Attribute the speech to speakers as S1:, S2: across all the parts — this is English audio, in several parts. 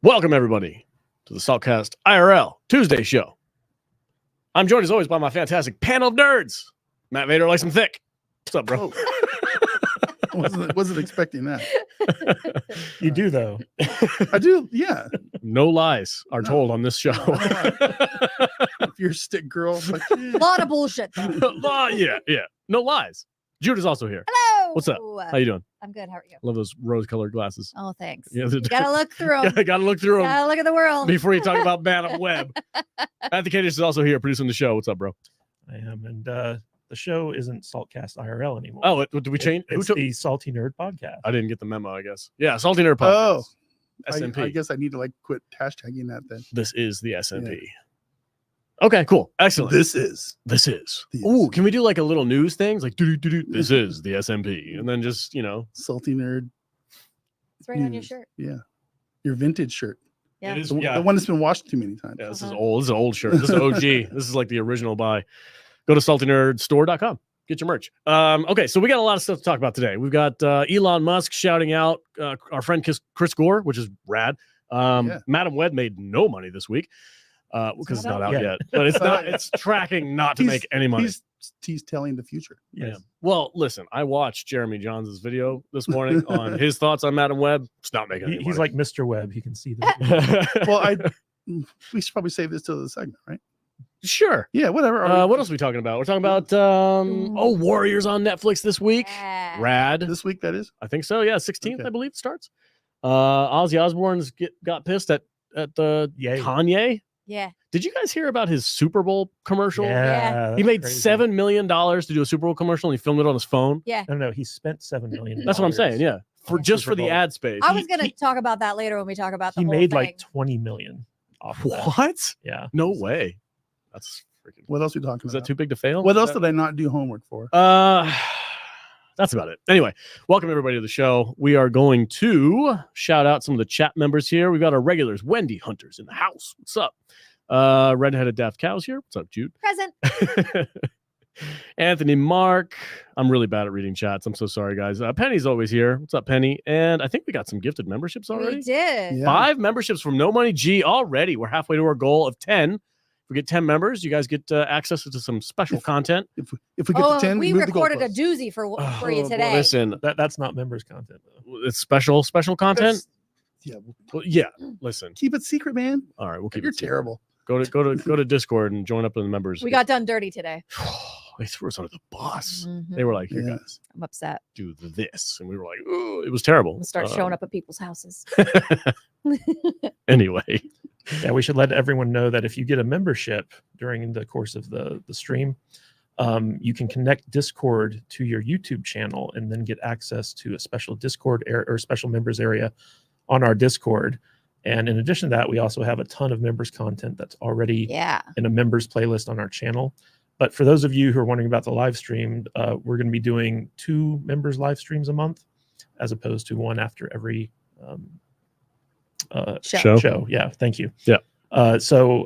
S1: Welcome, everybody, to the Saltcast IRL Tuesday show. I'm joined, as always, by my fantastic panel of nerds. Matt Vader likes them thick. What's up, bro?
S2: Wasn't expecting that.
S3: You do, though.
S2: I do, yeah.
S1: No lies are told on this show.
S2: If you're a stick girl, like,
S4: A lot of bullshit, though.
S1: yeah. No lies. Jude is also here.
S4: Hello.
S1: What's up? How you doing?
S4: I'm good. How are you?
S1: Love those rose-colored glasses.
S4: Oh, thanks.
S1: Yeah,
S4: You gotta look through them.
S1: Gotta look through them
S4: Gotta look at the world.
S1: before you talk about Madam Web. Anthony Cadish is also here producing the show. What's up, bro?
S3: I am, and the show isn't Saltcast IRL anymore.
S1: Oh, did we change?
S3: It's the Salty Nerd Podcast.
S1: I didn't get the memo, I guess. Yeah, Salty Nerd
S2: oh,
S1: Podcast. SNP.
S2: I guess I need to quit hashtagging that then.
S1: This is the SNP. Yeah. Okay, cool. Excellent.
S2: This is.
S1: Ooh, can we do like a little news things? Like, this is the SMP. And then just,
S2: Salty Nerd.
S4: It's right on your shirt.
S2: Yeah. Your vintage shirt.
S4: Yeah.
S1: It is,
S2: the one that's been washed too many times.
S1: Yeah, this is old. This is an old shirt. This is OG. This is like the original buy. Go to saltynerdstore.com. Get your merch. Okay, so we got a lot of stuff to talk about today. We've got Elon Musk shouting out our friend Chris Gore, which is rad. Madam Web made no money this week because it's not out yet. But it's not. It's tracking not to make any money.
S2: He's telling the future.
S1: Yeah. Well, listen, I watched Jeremy Johns' video this morning on his thoughts on Madam Web. It's not making any money.
S3: He's like Mr. Webb. He can see the
S2: Well, we should probably save this till the segment, right?
S1: Sure.
S2: Yeah, whatever.
S1: What else are we talking about? We're talking about Warriors on Netflix this week.
S4: Yeah.
S1: Rad.
S2: This week, that is?
S1: I think so. Yeah, 16th, okay. I believe it starts. Ozzy Osbourns got pissed at the Kanye.
S4: Yeah.
S1: Did you guys hear about his Super Bowl commercial?
S4: Yeah.
S1: He made $7 million to do a Super Bowl commercial, and he filmed it on his phone.
S4: Yeah.
S3: No, he spent $7 million.
S1: That's what I'm saying. Yeah, for the ad space.
S4: I was gonna talk about that later when we talk about the
S3: he
S4: whole
S3: made
S4: thing.
S3: like $20 million off of
S1: What?
S3: That. Yeah.
S1: No way. That's freaking.
S2: What else are we talking about?
S1: Is that too big to fail?
S2: What else did I not do homework for?
S1: That's about it. Anyway, welcome everybody to the show. We are going to shout out some of the chat members here. We've got our regulars, Wendy Hunters in the house. What's up? Redheaded Daft Cows here. What's up, Jude?
S4: Present.
S1: Anthony Mark. I'm really bad at reading chats. I'm so sorry, guys. Penny's always here. What's up, Penny? And I think we got some gifted memberships already.
S4: We did.
S2: Yeah.
S1: 5 memberships from No Money G already. We're halfway to our goal of 10. If we get 10 members, you guys get access to some special content.
S2: If we get to 10,
S4: we
S2: move
S4: recorded
S2: the
S4: a doozy for you today.
S1: Listen,
S3: That's not members content, though.
S1: it's special content.
S2: Yeah.
S1: Yeah. Listen.
S2: Keep it secret, man.
S1: All right, we'll keep
S2: You're
S1: it secret.
S2: terrible.
S1: Go to Discord and join up in the members.
S4: We got done dirty today.
S1: They threw us under the bus.
S4: Mhm.
S1: They were like, "Here,
S2: Yeah.
S1: guys,
S4: I'm upset.
S1: do this," and we were like, "Ooh, it was terrible."
S4: We'll start showing up at people's houses.
S1: Anyway,
S3: Yeah, we should let everyone know that if you get a membership during the course of the stream, you can connect Discord to your YouTube channel and then get access to a special Discord or special members area on our Discord. And in addition to that, we also have a ton of members content that's already in a members playlist on our channel. But for those of you who are wondering about the live stream, we're going to be doing 2 members live streams a month, as opposed to 1 after every show. Yeah, thank you.
S1: Yeah.
S3: So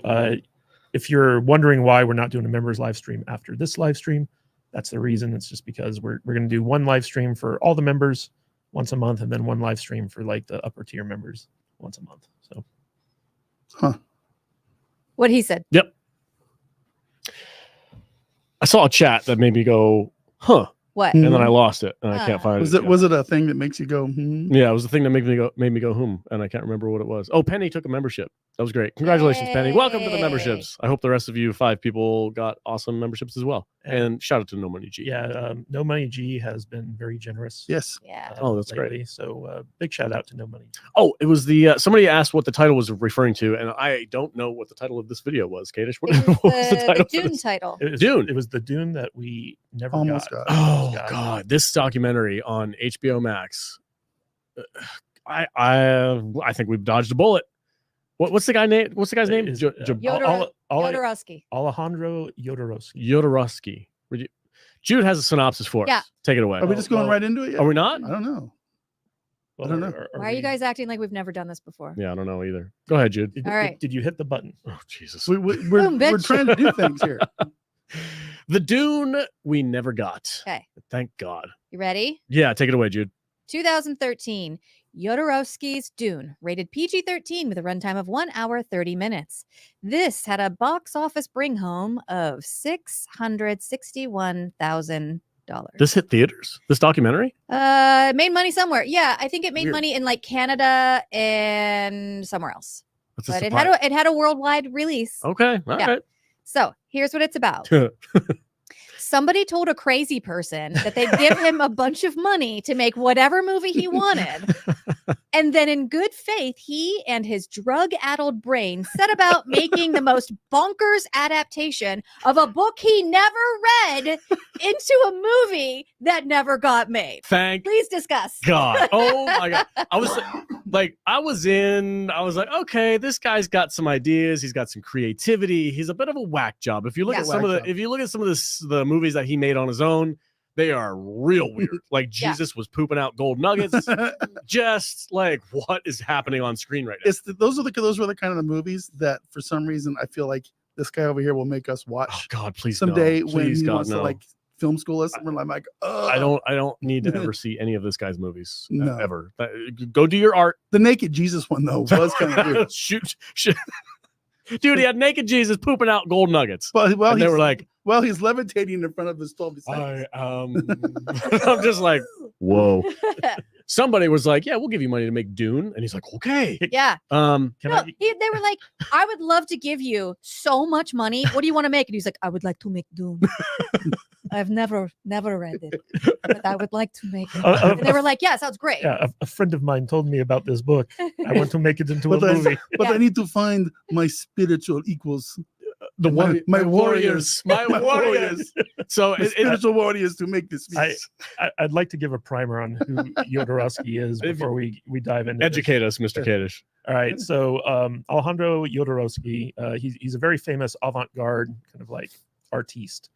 S3: if you're wondering why we're not doing a members live stream after this live stream, that's the reason. It's just because we're going to do 1 live stream for all the members once a month, and then 1 live stream for like the upper tier members once a month. So,
S4: What he said.
S1: Yep. I saw a chat that made me go, "Huh,"
S4: What?
S1: and then I lost it, and I can't find it.
S2: Was it a thing that makes you go,
S1: Yeah, it was the thing that made me go, and I can't remember what it was. Oh, Penny took a membership. That was great. Congratulations, Penny. Welcome to the memberships. I hope the rest of you 5 people got awesome memberships as well. And shout out to No Money G.
S3: Yeah, No Money G has been very generous.
S2: Yes.
S4: Yeah.
S1: Oh, that's
S3: lately.
S1: great.
S3: So big shout out to No Money G.
S1: Oh, it was the somebody asked what the title was referring to, and I don't know what the title of this video was. Kadish, what was the title?
S4: The Dune title.
S1: Dune.
S3: It was the Dune that we never
S2: Almost
S3: got.
S2: got.
S1: Oh God, this documentary on HBO Max. I think we've dodged a bullet. What's the guy name? What's the guy's name?
S4: Jodorowsky.
S3: Alejandro Jodorowsky.
S1: Jodorowsky. Jude has a synopsis for us.
S4: Yeah.
S1: Take it away.
S2: Are we just going right into it yet?
S1: Are we not?
S2: I don't know.
S3: Well,
S2: I don't know.
S4: Why are you guys acting like we've never done this before?
S1: Yeah, I don't know either. Go ahead, Jude.
S3: Did,
S4: All right.
S3: Did you hit the button?
S1: Oh, Jesus.
S2: We're
S4: bitch.
S2: trying to do things here.
S1: The Dune we never got.
S4: Okay.
S1: Thank God.
S4: You ready?
S1: Yeah, take it away, Jude.
S4: 2013, Jodorowsky's Dune, rated PG-13 with a runtime of 1 hour 30 minutes. This had a box office bring home of $661,000.
S1: This hit theaters. This documentary.
S4: It made money somewhere. Yeah, I think it made
S1: Weird.
S4: money in like Canada and somewhere else.
S1: That's a
S4: But
S1: surprise.
S4: it had a worldwide release.
S1: Okay. All
S4: Yeah.
S1: right.
S4: So here's what it's about. Somebody told a crazy person that they'd give him a bunch of money to make whatever movie he wanted. And then in good faith, he and his drug-addled brain set about making the most bonkers adaptation of a book he never read into a movie that never got made.
S1: Thank
S4: Please discuss.
S1: God. Oh my God. I was like, okay, this guy's got some ideas. He's got some creativity. He's a bit of a whack job. If you look
S4: Yeah.
S1: at some of the movies that he made on his own, they are real weird. Like
S4: Yeah.
S1: Jesus was pooping out gold nuggets. Just like what is happening on screen right now?
S2: Those were the kind of the movies that for some reason I feel like this guy over here will make us
S1: Oh
S2: watch
S1: God, please
S2: someday
S1: no.
S2: when
S1: Please,
S2: he
S1: God,
S2: wants
S1: no.
S2: to like film school us. And we're like,
S1: I don't need to ever see any of this guy's movies
S2: No.
S1: ever. Go do your art.
S2: The naked Jesus one though was kind of weird.
S1: Shoot. Dude, he had naked Jesus pooping out gold nuggets.
S2: Well,
S1: And they were like,
S2: he's levitating in front of his 12 disciples.
S1: I'm just like, whoa. Somebody was like, yeah, we'll give you money to make Dune. And he's like, okay.
S4: Yeah.
S3: Can
S4: No,
S3: I,
S4: they were like, I would love to give you so much money. What do you want to make? And he's like, I would like to make Dune. I've never read it, but I would like to make it. And they were like, yeah, sounds great.
S3: yeah, a friend of mine told me about this book. I want to make it into a
S2: But I-
S3: movie.
S2: But
S4: Yeah.
S2: I need to find my spiritual equals,
S1: The one,
S2: my warriors,
S1: my warriors. So
S2: my spiritual warriors to make this.
S3: I'd like to give a primer on who Jodorowsky is before we dive into this.
S1: educate us, Mr. Kadish.
S3: All right, so Alejandro Jodorowsky, he's a very famous avant-garde kind of like artiste.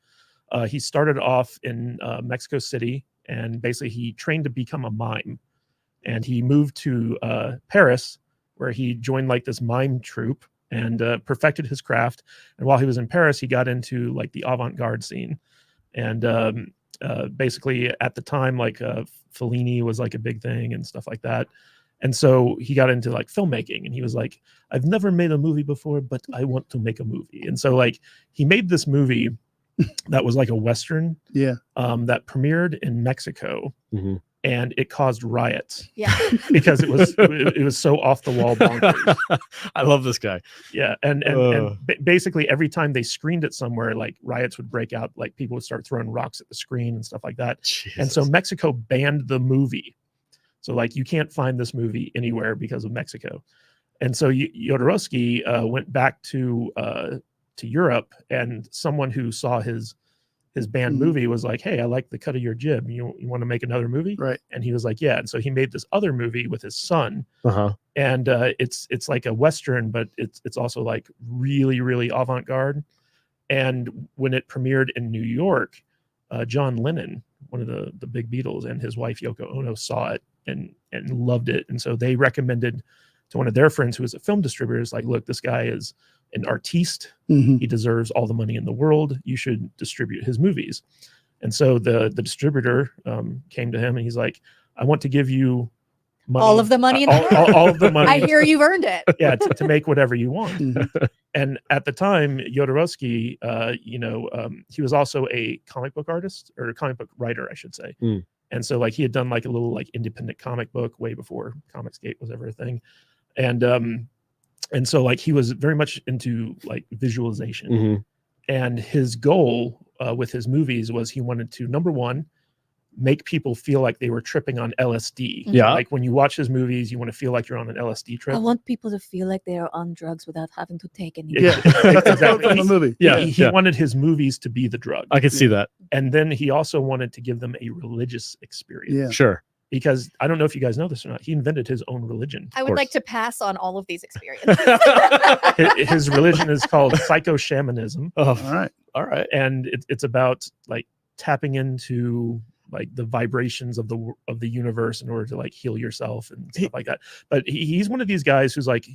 S3: He started off in Mexico City, and basically he trained to become a mime. And he moved to Paris, where he joined like this mime troupe and perfected his craft. And while he was in Paris, he got into like the avant-garde scene. And basically at the time, like Fellini was like a big thing and stuff like that. And so he got into like filmmaking, and he was like, I've never made a movie before, but I want to make a movie. And so like he made this movie that was like a Western that premiered in Mexico.
S1: Mm-hmm.
S3: And it caused riots.
S4: Yeah.
S3: Because it was so off the wall bonkers.
S1: I love this guy.
S3: Yeah, and basically every time they screened it somewhere, like riots would break out, like people would start throwing rocks at the screen and stuff like that.
S1: Jesus.
S3: And so Mexico banned the movie. So like you can't find this movie anywhere because of Mexico. And so Jodorowsky went back to Europe, and someone who saw his banned movie was like, hey, I like the cut of your jib. You want to make another movie?
S2: Right.
S3: And he was like, yeah. And so he made this other movie with his son.
S1: Uh-huh.
S3: And it's like a Western, but it's also like really, really avant-garde. And when it premiered in New York, John Lennon, one of the big Beatles, and his wife Yoko Ono saw it and loved it. And so they recommended to one of their friends who was a film distributor, is like, look, this guy is an artiste.
S2: Mhm.
S3: He deserves all the money in the world. You should distribute his movies. And so the distributor came to him, and he's like, I want to give you money,
S4: All of the money in the world.
S3: all of the money.
S4: I hear you've earned it.
S3: Yeah, to make whatever you want.
S2: Mhm.
S3: And at the time, Jodorowsky, he was also a comic book artist, or a comic book writer, I should say.
S1: Mm.
S3: And so like he had done like a little like independent comic book way before Comicsgate was ever a thing. And so like he was very much into like visualization.
S1: Mm-hmm.
S3: And his goal with his movies was he wanted to, number one, make people feel like they were tripping on LSD.
S1: Yeah.
S3: Like when you watch his movies, you want to feel like you're on an LSD trip.
S4: I want people to feel like they are on drugs without having to take any.
S2: Yeah.
S3: Exactly.
S2: From the movie.
S1: Yeah.
S3: He wanted his movies to be the drug.
S1: I could see that.
S3: And then he also wanted to give them a religious experience.
S2: Yeah.
S1: Sure.
S3: Because I don't know if you guys know this or not, he invented his own religion.
S4: I would
S1: course.
S4: like to pass on all of these experiences.
S3: His religion is called psycho-shamanism,
S1: Oh,
S2: All right.
S1: all right.
S3: and it's about like tapping into like the vibrations of the universe in order to like heal yourself and stuff like that. But he's one of these guys who's like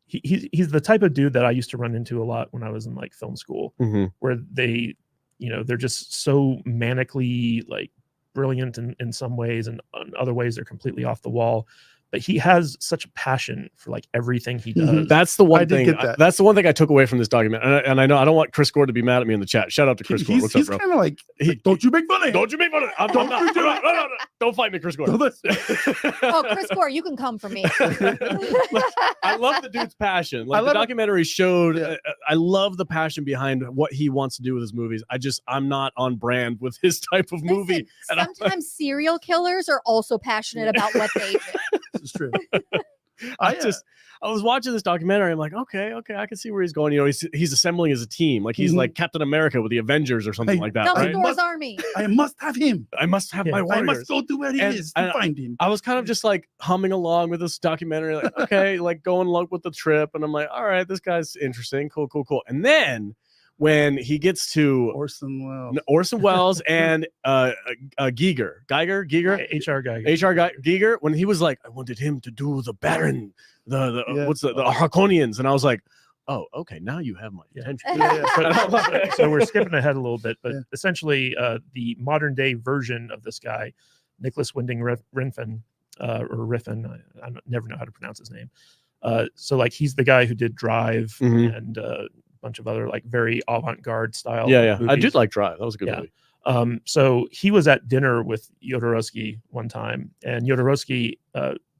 S3: he's the type of dude that I used to run into a lot when I was in like film school,
S1: Mm-hmm.
S3: where they, they're just so manically like brilliant in some ways, and in other ways they're completely off the wall. But he has such a passion for like everything he does.
S1: That's the one
S2: I did
S1: thing.
S2: get that.
S1: That's the one thing I took away from this document. And I know I don't want Chris Gore to be mad at me in the chat. Shout out to Chris Gore. What's up,
S2: He's
S1: bro?
S2: kind of like, don't you make fun of him.
S1: Don't you make fun of it. No. Don't fight me, Chris Gore.
S4: Oh, Chris Gore, you can come for me.
S1: I love the dude's passion. Like
S2: I
S1: the
S2: love it.
S1: documentary showed.
S2: Yeah.
S1: I love the passion behind what he wants to do with his movies. I'm not on brand with his type of movie.
S4: Listen, sometimes serial killers are also passionate about what they do.
S2: This is true.
S1: I was watching this documentary. I'm like, okay, I can see where he's going. You know, he's assembling as a team. Like he's like Captain America with the Avengers or something like that. Right?
S4: Dumbledore's army.
S2: I must have him.
S1: I must have my
S2: I
S1: warriors.
S2: must go to where he is to find him.
S1: I was kind of just like humming along with this documentary, like, okay, like going along with the trip. And I'm like, all right, this guy's interesting. Cool. And then when he gets to Orson Welles and Giger,
S3: HR guy.
S1: Giger, when he was like, I wanted him to do the Baron, the Harkonians, and I was like, oh, okay, now you have my attention.
S3: So we're skipping ahead a little bit, but essentially, the modern day version of this guy, Nicholas Winding Refn, or Riffin, I never know how to pronounce his name. So like he's the guy who did Drive and bunch of other like very avant-garde style movies.
S1: I did like Drive. That was a good movie.
S3: So he was at dinner with Jodorowsky one time, and Jodorowsky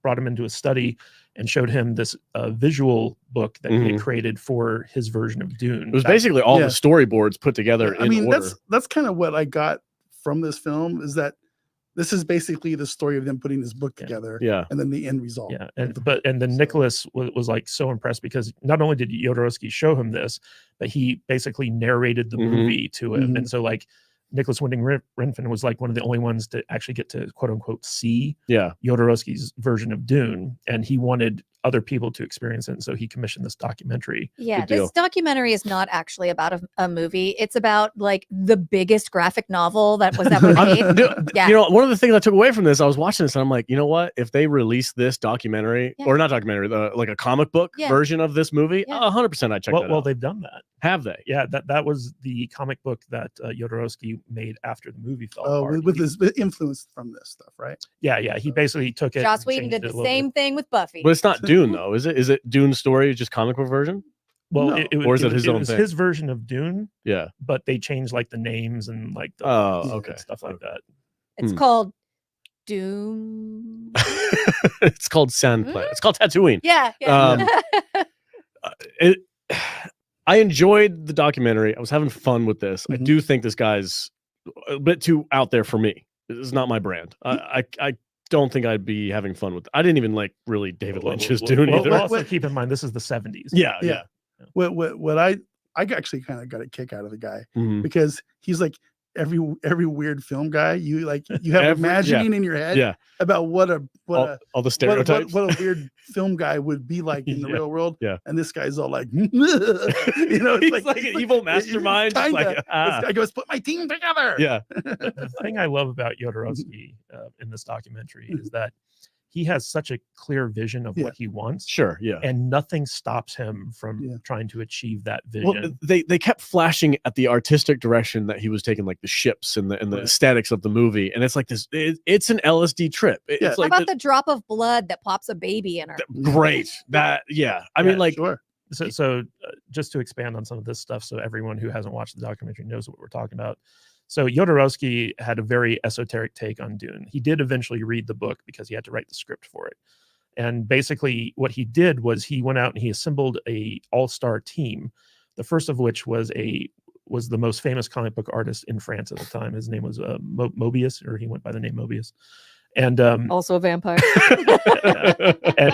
S3: brought him into a study and showed him this visual book that he had created for his version of Dune.
S1: It was basically all the storyboards put together in order.
S2: That's kind of what I got from this film, is that this is basically the story of them putting this book together, and then the end result.
S3: And then Nicholas was like so impressed, because not only did Jodorowsky show him this, but he basically narrated the movie to him. And so like Nicholas Winding Refn was like one of the only ones to actually get to quote unquote see Jodorowsky's version of Dune, and he wanted other people to experience it, and so he commissioned this documentary.
S4: This documentary is not actually about a movie. It's about like the biggest graphic novel that was ever made.
S1: You know, one of the things I took away from this, I was watching this and I'm like, you know what, if they release this documentary or not documentary, like a comic book version of this movie, 100% I'd check that out.
S3: Well, they've done that.
S1: Have they?
S3: Yeah, that was the comic book that Jodorowsky made after the movie fell apart.
S2: With his influence from this stuff, right?
S3: Yeah, he basically took it.
S4: Joss Whedon did the same thing with Buffy.
S1: But it's not Dune though, is it? Is it Dune's story, just comic book version?
S3: Well,
S1: no. Or is it his own thing?
S3: His version of Dune.
S1: Yeah,
S3: but they changed like the names and like stuff like that.
S4: It's called Dune.
S1: It's called Sandplanet. It's called Tatooine.
S4: Yeah.
S1: I enjoyed the documentary. I was having fun with this. I do think this guy's a bit too out there for me. This is not my brand. I don't think I'd be having fun with it. I didn't even like really David Lynch's Dune either.
S3: Also keep in mind, this is the 70s.
S1: Yeah.
S2: What I actually kind of got a kick out of the guy, because he's like every weird film guy. You have imagining in your head about all the stereotypes, what a weird film guy would be like in the real world. And this guy's all like,
S1: he's like an evil mastermind.
S2: This guy goes, put my team together.
S3: The thing I love about Jodorowsky in this documentary is that he has such a clear vision of what he wants. And nothing stops him from trying to achieve that vision.
S1: Well, they kept flashing at the artistic direction that he was taking, like the ships and the aesthetics of the movie. And it's like this, it's an LSD trip. It's like
S4: about the drop of blood that pops a baby in her.
S1: Great. I mean, like,
S3: So just to expand on some of this stuff, so everyone who hasn't watched the documentary knows what we're talking about. So Jodorowsky had a very esoteric take on Dune. He did eventually read the book because he had to write the script for it. And basically what he did was he went out and he assembled a all-star team. The first of which was the most famous comic book artist in France at the time. His name was Mobius, or he went by the name Mobius. And
S4: also a vampire.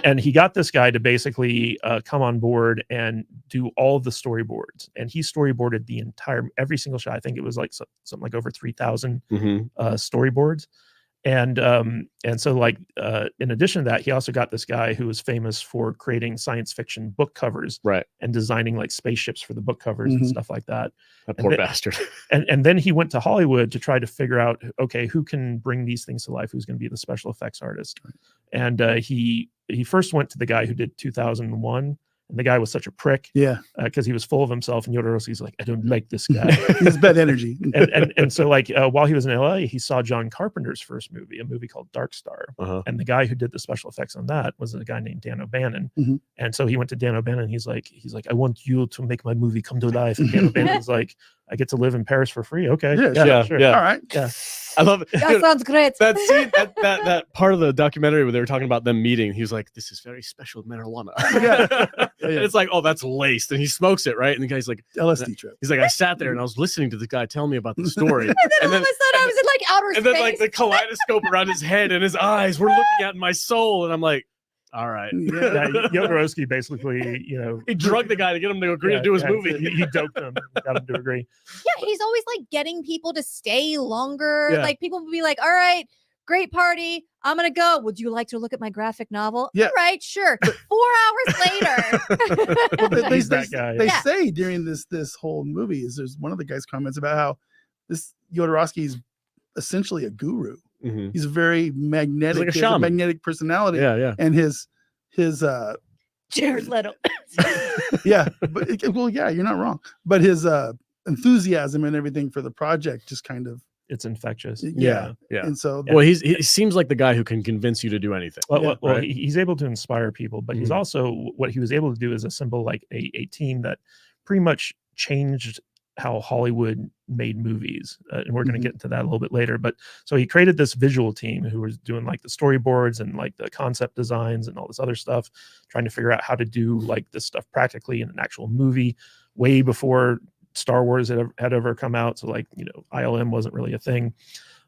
S3: and he got this guy to basically come on board and do all of the storyboards. And he storyboarded every single shot. I think it was like something like over 3,000 storyboards. And so like in addition to that, he also got this guy who was famous for creating science fiction book covers, and designing like spaceships for the book covers and stuff like that.
S1: That poor bastard.
S3: And then he went to Hollywood to try to figure out, okay, who can bring these things to life? Who's going to be the special effects artist? And he first went to the guy who did 2001, and And the guy was such a prick.
S2: Yeah.
S3: Because he was full of himself. And Jodorowsky's like, I don't like this guy.
S2: He has bad energy.
S3: and so like while he was in LA, he saw John Carpenter's first movie, a movie called Dark Star. And the guy who did the special effects on that was a guy named Dan O'Bannon. And so he went to Dan O'Bannon. He's like, I want you to make my movie come to life. And Dan O'Bannon's like, I get to live in Paris for free. Okay.
S1: Yeah.
S3: Sure.
S2: All right.
S3: Yeah.
S1: I love it.
S4: That sounds great.
S1: That scene, that part of the documentary where they were talking about them meeting, he was like, "This is very special marijuana." And it's like, "Oh, that's laced," and he smokes it, right? And the guy's like,
S2: "LSD trip."
S1: He's like, "I sat there and I was listening to the guy tell me about the story,
S4: and then all of a sudden I was in like outer space,
S1: and then like the kaleidoscope around his head and his eyes were looking at my soul, and I'm like." All right.
S3: Jodorowsky basically,
S1: he drugged the guy to get him to agree to do his movie.
S3: He doped him, got him to agree.
S4: Yeah, he's always like getting people to stay longer.
S1: Yeah.
S4: Like people would be like, "All right, great party. I'm gonna go. Would you like to look at my graphic novel?"
S2: Yeah.
S4: All right, sure. 4 hours later.
S2: Well,
S3: He's that guy.
S2: They say during this whole movie is there's one of the guys comments about how this Jodorowsky is essentially a guru. He's very magnetic.
S1: He's like a
S2: he has
S1: shaman.
S2: magnetic personality.
S1: Yeah.
S2: And his
S4: Jared Leto.
S2: yeah, but you're not wrong. But his enthusiasm and everything for the project just kind of
S3: it's infectious.
S2: Yeah.
S1: Yeah.
S2: And so
S1: well, he seems like the guy who can convince you to do anything.
S3: Well,
S1: right?
S3: he's able to inspire people, but he's also what he was able to do is assemble like a team that pretty much changed how Hollywood made movies. And we're going to get into that a little bit later. But so he created this visual team who was doing like the storyboards and like the concept designs and all this other stuff, trying to figure out how to do like this stuff practically in an actual movie way before Star Wars had ever come out. So like, ILM wasn't really a thing.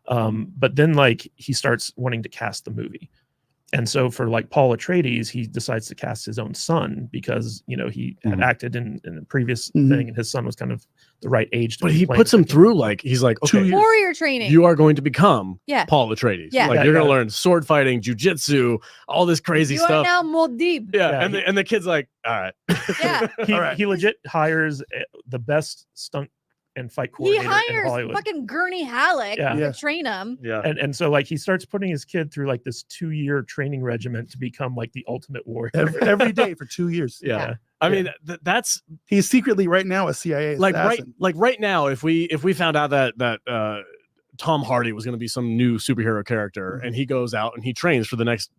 S3: But then like he starts wanting to cast the movie. And so for like Paul Atreides, he decides to cast his own son because, he had acted in a previous thing and his son was kind of the right age.
S1: But he puts him through he's like, okay,
S4: warrior training.
S1: You are going to become
S4: Paul
S1: Atreides.
S4: Yeah.
S1: Like you're going to learn sword fighting, jujitsu, all this crazy stuff.
S4: You are now Muad'Dib.
S1: Yeah. And the kid's like, all right.
S4: Yeah.
S3: He legit hires the best stunt and fight coordinator in Hollywood.
S4: He hires fucking Gurney Halleck to train him.
S1: Yeah.
S3: And so like he starts putting his kid through like this 2-year training regimen to become like the ultimate warrior.
S2: Every day for 2 years.
S1: Yeah. I mean, that's
S2: he's secretly right now a CIA assassin.
S1: right now, if we found out that Tom Hardy was going to be some new superhero character and he goes out and he trains for the next,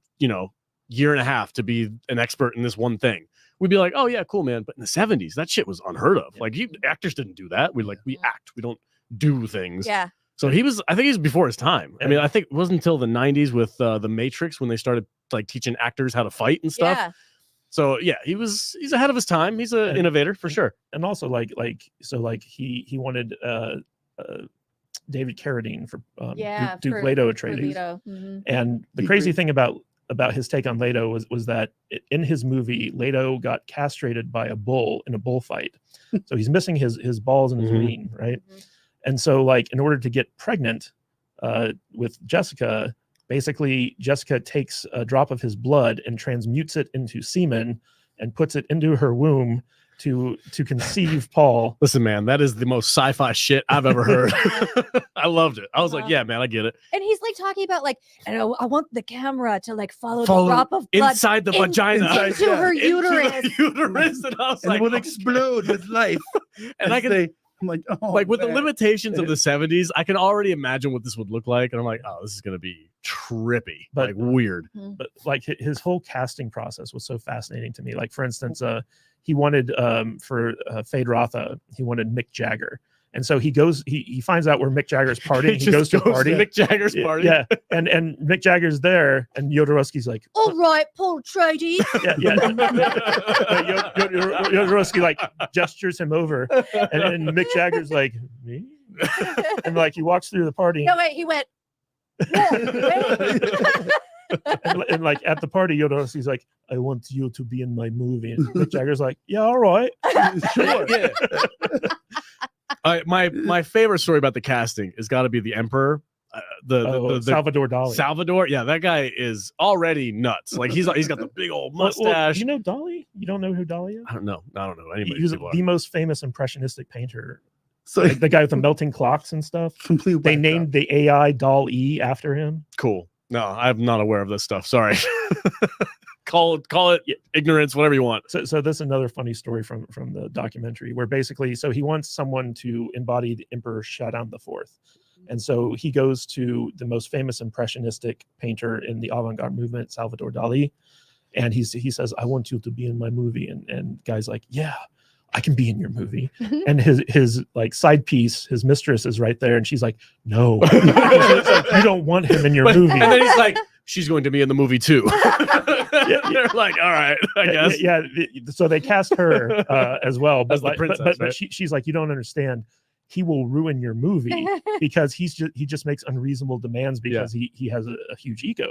S1: year and a half to be an expert in this one thing, we'd be like, oh yeah, cool, man. But in the 70s, that shit was unheard of. Like actors didn't do that. We act, we don't do things.
S4: Yeah.
S1: So I think he was before his time. I mean, I think it wasn't until the 90s with the Matrix when they started like teaching actors how to fight and stuff.
S4: Yeah.
S1: So yeah, he's ahead of his time. He's an innovator for sure.
S3: And also he wanted David Carradine for Duke Leto Atreides. And the crazy thing about his take on Leto was that in his movie, Leto got castrated by a bull in a bullfight. So he's missing his balls and his ween, right? And so like in order to get pregnant with Jessica, basically Jessica takes a drop of his blood and transmutes it into semen and puts it into her womb to conceive Paul.
S1: Listen, man, that is the most sci-fi shit I've ever heard. I loved it. I was like, yeah, man, I get it.
S4: And he's like talking about like, I want the camera to like follow the drop of blood
S1: inside the vagina
S4: into her uterus.
S1: Into the uterus, and I was like,
S2: it will explode with life.
S1: And
S2: I'm like, oh,
S1: like with
S2: man.
S1: the limitations of the 70s, I can already imagine what this would look like, and I'm like, oh, this is gonna be trippy, but like weird.
S3: But like his whole casting process was so fascinating to me. Like for instance, he wanted for Fade Rotha, he wanted Mick Jagger. And so he goes, he finds out where Mick Jagger's partying. He goes to a party.
S1: Mick Jagger's party.
S3: Yeah. And Mick Jagger's there. And Jodorowsky's like,
S4: all right, Paul Atreides.
S3: Jodorowsky like gestures him over. And Mick Jagger's like, me? And like he walks through the party.
S4: No, wait, he went.
S3: And like at the party, Jodorowsky's like, I want you to be in my movie. And Mick Jagger's like, yeah, all right.
S1: Sure. Yeah. My favorite story about the casting has got to be the Emperor, the
S3: Salvador Dali.
S1: Salvador, yeah, that guy is already nuts. Like he's got the big old mustache.
S3: You know Dali? You don't know who Dali is?
S1: I don't know anybody.
S3: He's the most famous impressionistic painter.
S2: So
S3: like the guy with the melting clocks and stuff.
S2: Completely.
S3: They named the AI Dal-E after him.
S1: Cool. No, I'm not aware of this stuff. Sorry. call it ignorance, whatever you want.
S3: So this is another funny story from the documentary where basically, so he wants someone to embody the Emperor Shaddam IV. And so he goes to the most famous impressionistic painter in the avant-garde movement, Salvador Dali. And he says, I want you to be in my movie. And guy's like, yeah, I can be in your movie. And his like side piece, his mistress is right there. And she's like, no, like, you don't want him in your movie.
S1: And then he's like, she's going to be in the movie too. They're like, all right, I guess.
S3: Yeah. So they cast her as well. But,
S1: as the princess,
S3: but she's like, you don't understand. He will ruin your movie because he just makes unreasonable demands because he has a huge ego.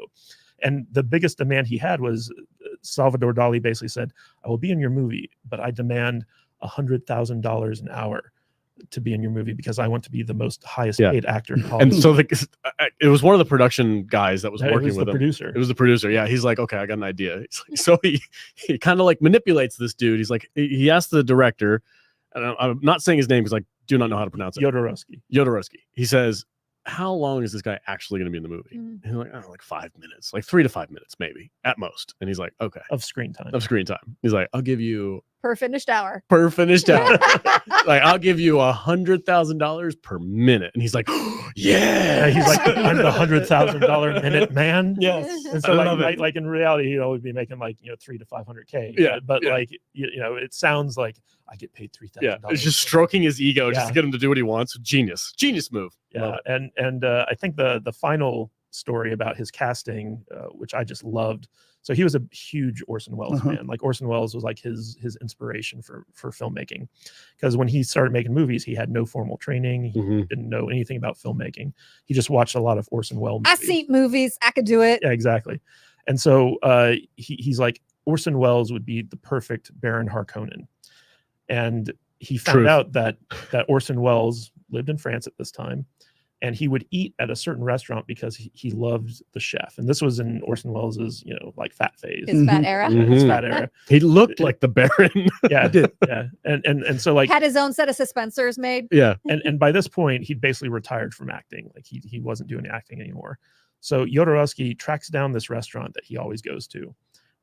S3: And the biggest demand he had was Salvador Dali basically said, I will be in your movie, but I demand $100,000 an hour to be in your movie because I want to be the most highest paid actor in Hollywood.
S1: And so it was one of the production guys that was working with him.
S3: Producer.
S1: It was the producer. Yeah. He's like, okay, I got an idea. So he kind of like manipulates this dude. He's like, he asked the director, and I'm not saying his name because I do not know how to pronounce it. Jodorowsky. He says, how long is this guy actually going to be in the movie? And he's like, like 5 minutes, like 3 to 5 minutes, maybe at most. And he's like, okay.
S3: Of screen time.
S1: He's like, I'll give you
S4: per finished hour.
S1: Like, I'll give you $100,000 per minute. And he's like, yeah.
S3: He's like, I'm the $100,000 minute man.
S1: Yes.
S3: And so like in reality, he'd always be making like, 300 to 500K.
S1: Yeah.
S3: But like, it sounds like I get paid $3,000.
S1: Yeah. It's just stroking his ego just to get him to do what he wants. Genius move.
S3: Yeah. And I think the final story about his casting, which I just loved. So he was a huge Orson Welles fan. Like Orson Welles was like his inspiration for filmmaking, because when he started making movies, he had no formal training. He didn't know anything about filmmaking. He just watched a lot of Orson Welles movies.
S4: I see movies. I could do it.
S3: Yeah, exactly. And so he's like, Orson Welles would be the perfect Baron Harkonnen. And he found out that Orson Welles lived in France at this time. And he would eat at a certain restaurant because he loved the chef. And this was in Orson Welles's, like fat phase.
S4: His fat era.
S3: His fat era.
S1: He looked like the Baron.
S3: Yeah, yeah. And so like
S4: had his own set of suspensors made.
S1: Yeah.
S3: And by this point, he'd basically retired from acting. Like he wasn't doing acting anymore. So Jodorowsky tracks down this restaurant that he always goes to,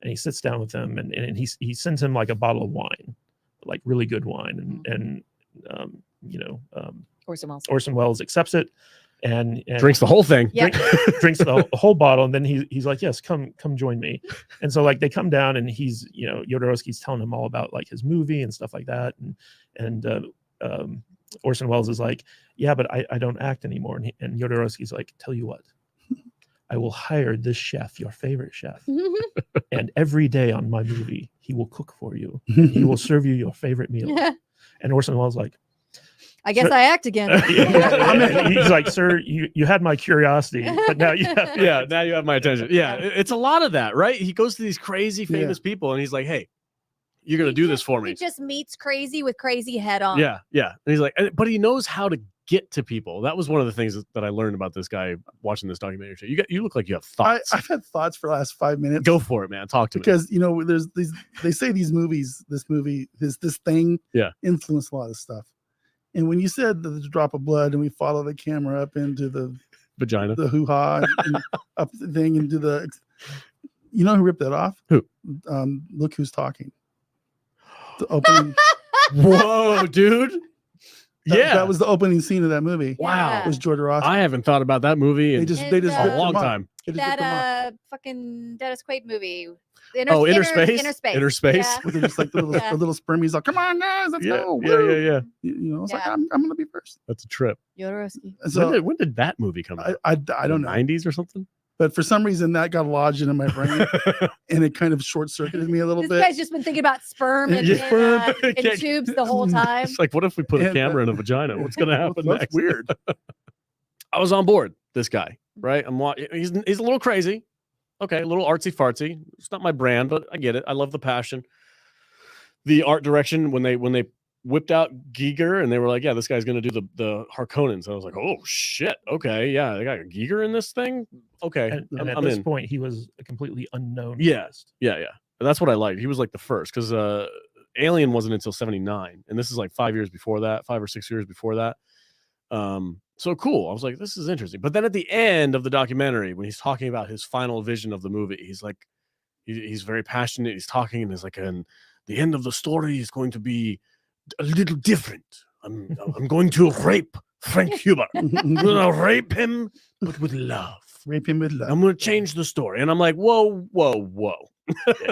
S3: and he sits down with him, and he sends him like a bottle of wine, like really good wine, and Orson Welles accepts it and
S1: drinks the whole thing.
S3: Drinks the whole bottle, and then he's like, yes, come join me. And so like they come down, and he's Jodorowsky's telling him all about like his movie and stuff like that, and Orson Welles is like, yeah, but I don't act anymore, and Jodorowsky's like, tell you what, I will hire this chef, your favorite chef, and every day on my movie he will cook for you. He will serve you your favorite meal. And Orson Welles like,
S4: I guess I act again.
S3: He's like, sir, you had my curiosity, but now you have
S1: now you have my attention. Yeah, it's a lot of that, right? He goes to these crazy famous people, and he's like, hey, you're gonna do this for me.
S4: He just meets crazy with crazy head on.
S1: Yeah. And he's like, but he knows how to get to people. That was one of the things that I learned about this guy watching this documentary show. You look like you have thoughts.
S2: I've had thoughts for the last 5 minutes.
S1: Go for it, man. Talk to me.
S2: Because there's these, they say this thing influenced a lot of stuff. And when you said the drop of blood, and we follow the camera up into the
S1: vagina,
S2: the hoo-ha, and up the thing into the, who ripped that off?
S1: Who?
S2: Look Who's Talking. The opening.
S1: Whoa, dude.
S2: That was the opening scene of that movie.
S1: Wow.
S2: It was Jodorowsky.
S1: I haven't thought about that movie in
S2: they just a
S1: long time.
S4: That fucking Dennis Quaid movie.
S1: Inner Space.
S4: Yeah.
S2: With just like the little spermies, like, come on guys, let's go.
S1: Yeah.
S2: It's like I'm gonna be first.
S1: That's a trip.
S4: Jodorowsky.
S2: So
S1: when did that movie come out?
S2: I don't know.
S1: 90s or something.
S2: But for some reason that got lodged into my brain, and it kind of short-circuited me a little bit.
S4: This guy's just been thinking about sperm in tubes the whole time.
S1: It's like, what if we put a camera in a vagina? What's going to happen
S2: that's
S1: next?
S2: Weird.
S1: I was on board. This guy, right? He's a little crazy. Okay, a little artsy fartsy. It's not my brand, but I get it. I love the passion. The art direction when they whipped out Giger, and they were like, yeah, this guy's going to do the Harkonnens. I was like, oh shit, okay, yeah, they got Giger in this thing. Okay,
S3: and at this point he was a completely unknown.
S1: Yeah. That's what I liked. He was like the first, because Alien wasn't until 79, and this is like 5 years before that, 5 or 6 years before that. So cool. I was like, this is interesting. But then at the end of the documentary, when he's talking about his final vision of the movie, he's like, he's very passionate. He's talking, and he's like, and the end of the story is going to be a little different. I'm going to rape Frank Huber. I'm going to rape him, but with love.
S2: Rape him with love.
S1: I'm going to change the story. And I'm like, whoa.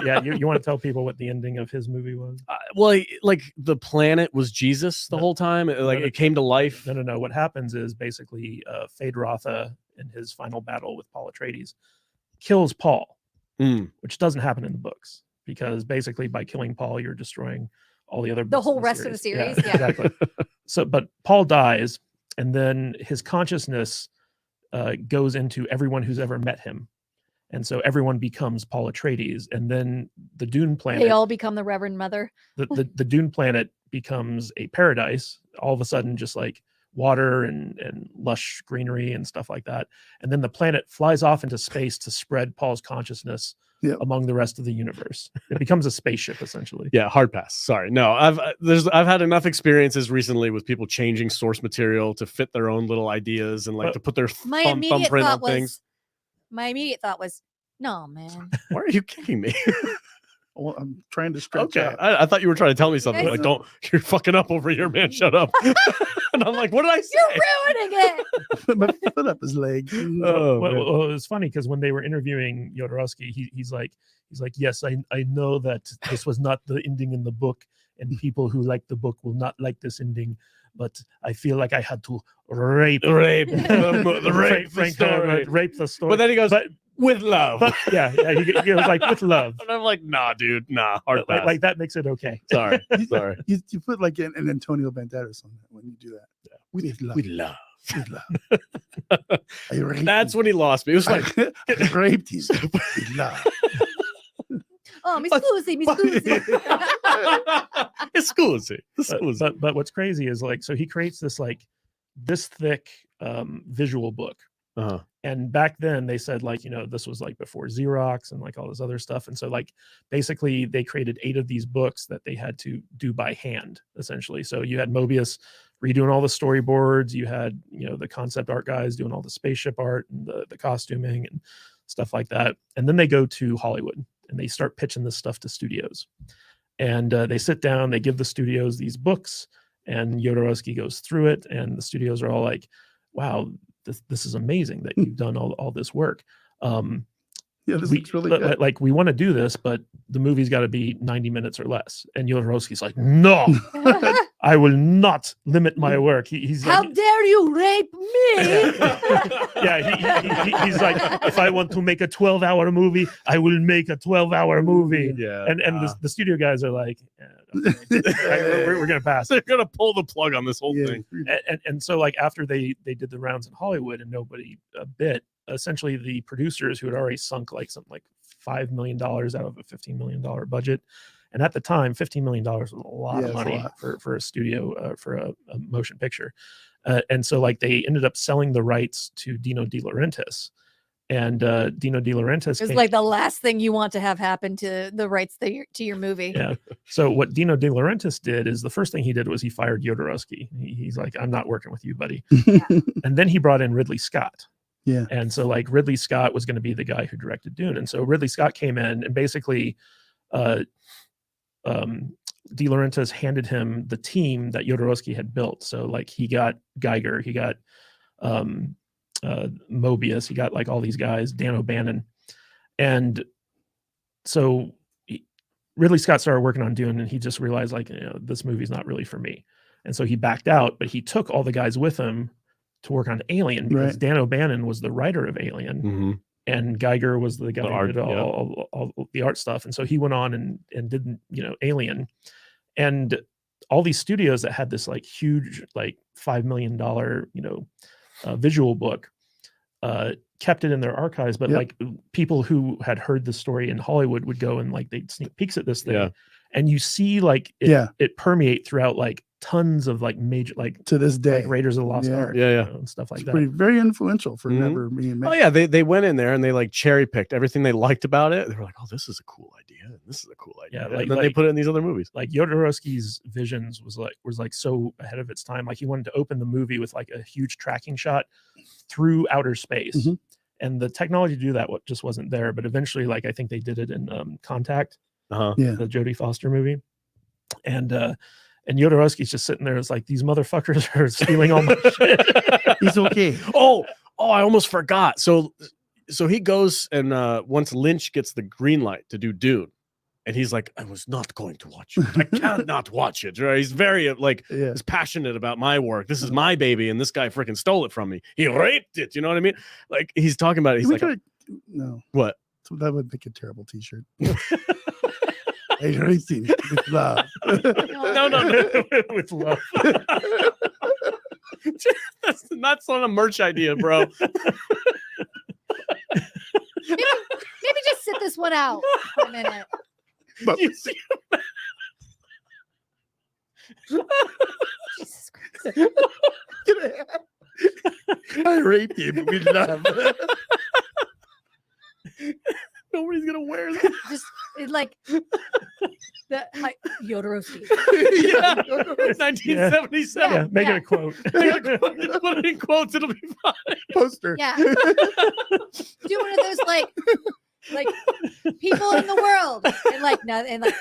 S3: Yeah, you want to tell people what the ending of his movie was?
S1: Well, like the planet was Jesus the whole time. It came to life.
S3: No. What happens is basically Phaedrotha in his final battle with Paul Atreides kills Paul, which doesn't happen in the books, because basically by killing Paul, you're destroying all the other books.
S4: The whole rest of the series. Yeah.
S3: Exactly. So, but Paul dies, and then his consciousness goes into everyone who's ever met him. And so everyone becomes Paul Atreides, and then the Dune planet.
S4: They all become the Reverend Mother.
S3: The Dune planet becomes a paradise. All of a sudden, just like water and lush greenery and stuff like that. And then the planet flies off into space to spread Paul's consciousness among the rest of the universe. It becomes a spaceship, essentially.
S1: Yeah, hard pass. Sorry, no. I've had enough experiences recently with people changing source material to fit their own little ideas and to put their thumbprint on things.
S4: My immediate thought was, no, man.
S1: Why are you kicking me?
S2: Well, I'm trying to stretch out.
S1: I thought you were trying to tell me something. Like, don't, you're fucking up over here, man. Shut up. And I'm like, what did I say?
S4: You're ruining it.
S2: My foot up his leg.
S3: Well, it was funny because when they were interviewing Jodorowsky, he's like, yes, I know that this was not the ending in the book, and people who like the book will not like this ending. But I feel like I had to rape
S1: the story. But then he goes, with love.
S3: But, he was like, with love.
S1: And I'm like, nah, dude, nah. Hard pass.
S3: Like that makes it okay.
S1: Sorry.
S2: You put like an Antonio Banderas on that when you do that. Yeah. With love.
S1: With love.
S2: With love.
S1: That's when he lost me. It was like,
S2: I raped you with love.
S4: Oh, mi scusi.
S1: Scusi.
S3: But what's crazy is so he creates this thick visual book.
S1: Uh-huh.
S3: And back then they said this was before Xerox and all this other stuff. And so basically they created 8 of these books that they had to do by hand, essentially. So you had Mobius redoing all the storyboards. You had, the concept art guys doing all the spaceship art and the costuming and stuff like that. And then they go to Hollywood and they start pitching this stuff to studios. And they sit down, they give the studios these books, and Jodorowsky goes through it. And the studios are all like, wow, this is amazing that you've done all this work.
S2: This looks really good.
S3: We want to do this, but the movie's got to be 90 minutes or less. And Jodorowsky's like, no, I will not limit my work. He's
S4: how dare you rape me?
S3: He's like, if I want to make a 12-hour movie, I will make a 12-hour movie.
S1: Yeah,
S3: and the studio guys are like, we're gonna pass.
S1: They're gonna pull the plug on this whole thing.
S3: And so after they did the rounds in Hollywood and nobody bit, essentially the producers who had already sunk something like $5 million out of a $15 million budget. And at the time, $15 million was a lot of money for a studio, for a motion picture. And so they ended up selling the rights to Dino De Laurentiis. And Dino De Laurentiis
S4: is the last thing you want to have happen to the rights to your movie.
S3: Yeah. So what Dino De Laurentiis did is the first thing he did was he fired Jodorowsky. He's like, I'm not working with you, buddy. And then he brought in Ridley Scott.
S2: Yeah.
S3: And so Ridley Scott was going to be the guy who directed Dune. And so Ridley Scott came in and basically De Laurentiis handed him the team that Jodorowsky had built. So he got Geiger, he got Mobius, he got all these guys, Dan O'Bannon. And so Ridley Scott started working on Dune, and he just realized this movie's not really for me. And so he backed out, but he took all the guys with him to work on Alien, because Dan O'Bannon was the writer of Alien, and Geiger was the guy who did all the art stuff. And so he went on and did Alien, and all these studios that had this huge $5 million visual book kept it in their archives, but people who had heard the story in Hollywood would go and they'd sneak peeks at this thing, and you see it permeate throughout tons of major
S2: to this day
S3: Raiders of the Lost Ark, and stuff like that.
S2: Very influential for never being made.
S1: Oh yeah, they went in there and they cherry picked everything they liked about it. They were like, oh, this is a cool idea, and this is a cool idea.
S3: Yeah,
S1: and then they put it in these other movies.
S3: Jodorowsky's visions was so ahead of its time. He wanted to open the movie with a huge tracking shot through outer space. and the technology to do that just wasn't there. But eventually, like I think they did it in Contact,
S2: Yeah.
S3: the Jodie Foster movie, and Jodorowsky's just sitting there. It's like, these motherfuckers are stealing all my shit.
S2: He's okay.
S1: Oh, I almost forgot. So he goes and once Lynch gets the green light to do Dune, and he's like, I was not going to watch it. I cannot watch it. Right? He's very he's passionate about my work. This is my baby, and this guy freaking stole it from me. He raped it. You know what I mean? Like, he's talking about it. He's like,
S2: no,
S1: what?
S2: So that would make a terrible T-shirt. Hey, racing with love.
S1: No, with love. That's not a merch idea, bro.
S4: Maybe just sit this one out for a minute.
S2: But
S4: Jesus Christ.
S2: I raped him with love.
S1: Nobody's gonna wear that.
S4: Just like Jodorowsky.
S1: Yeah, 1977.
S3: Yeah, make it a quote.
S1: Put it in quotes. It'll be fine.
S2: Poster.
S4: Yeah. Do one of those like people in the world and like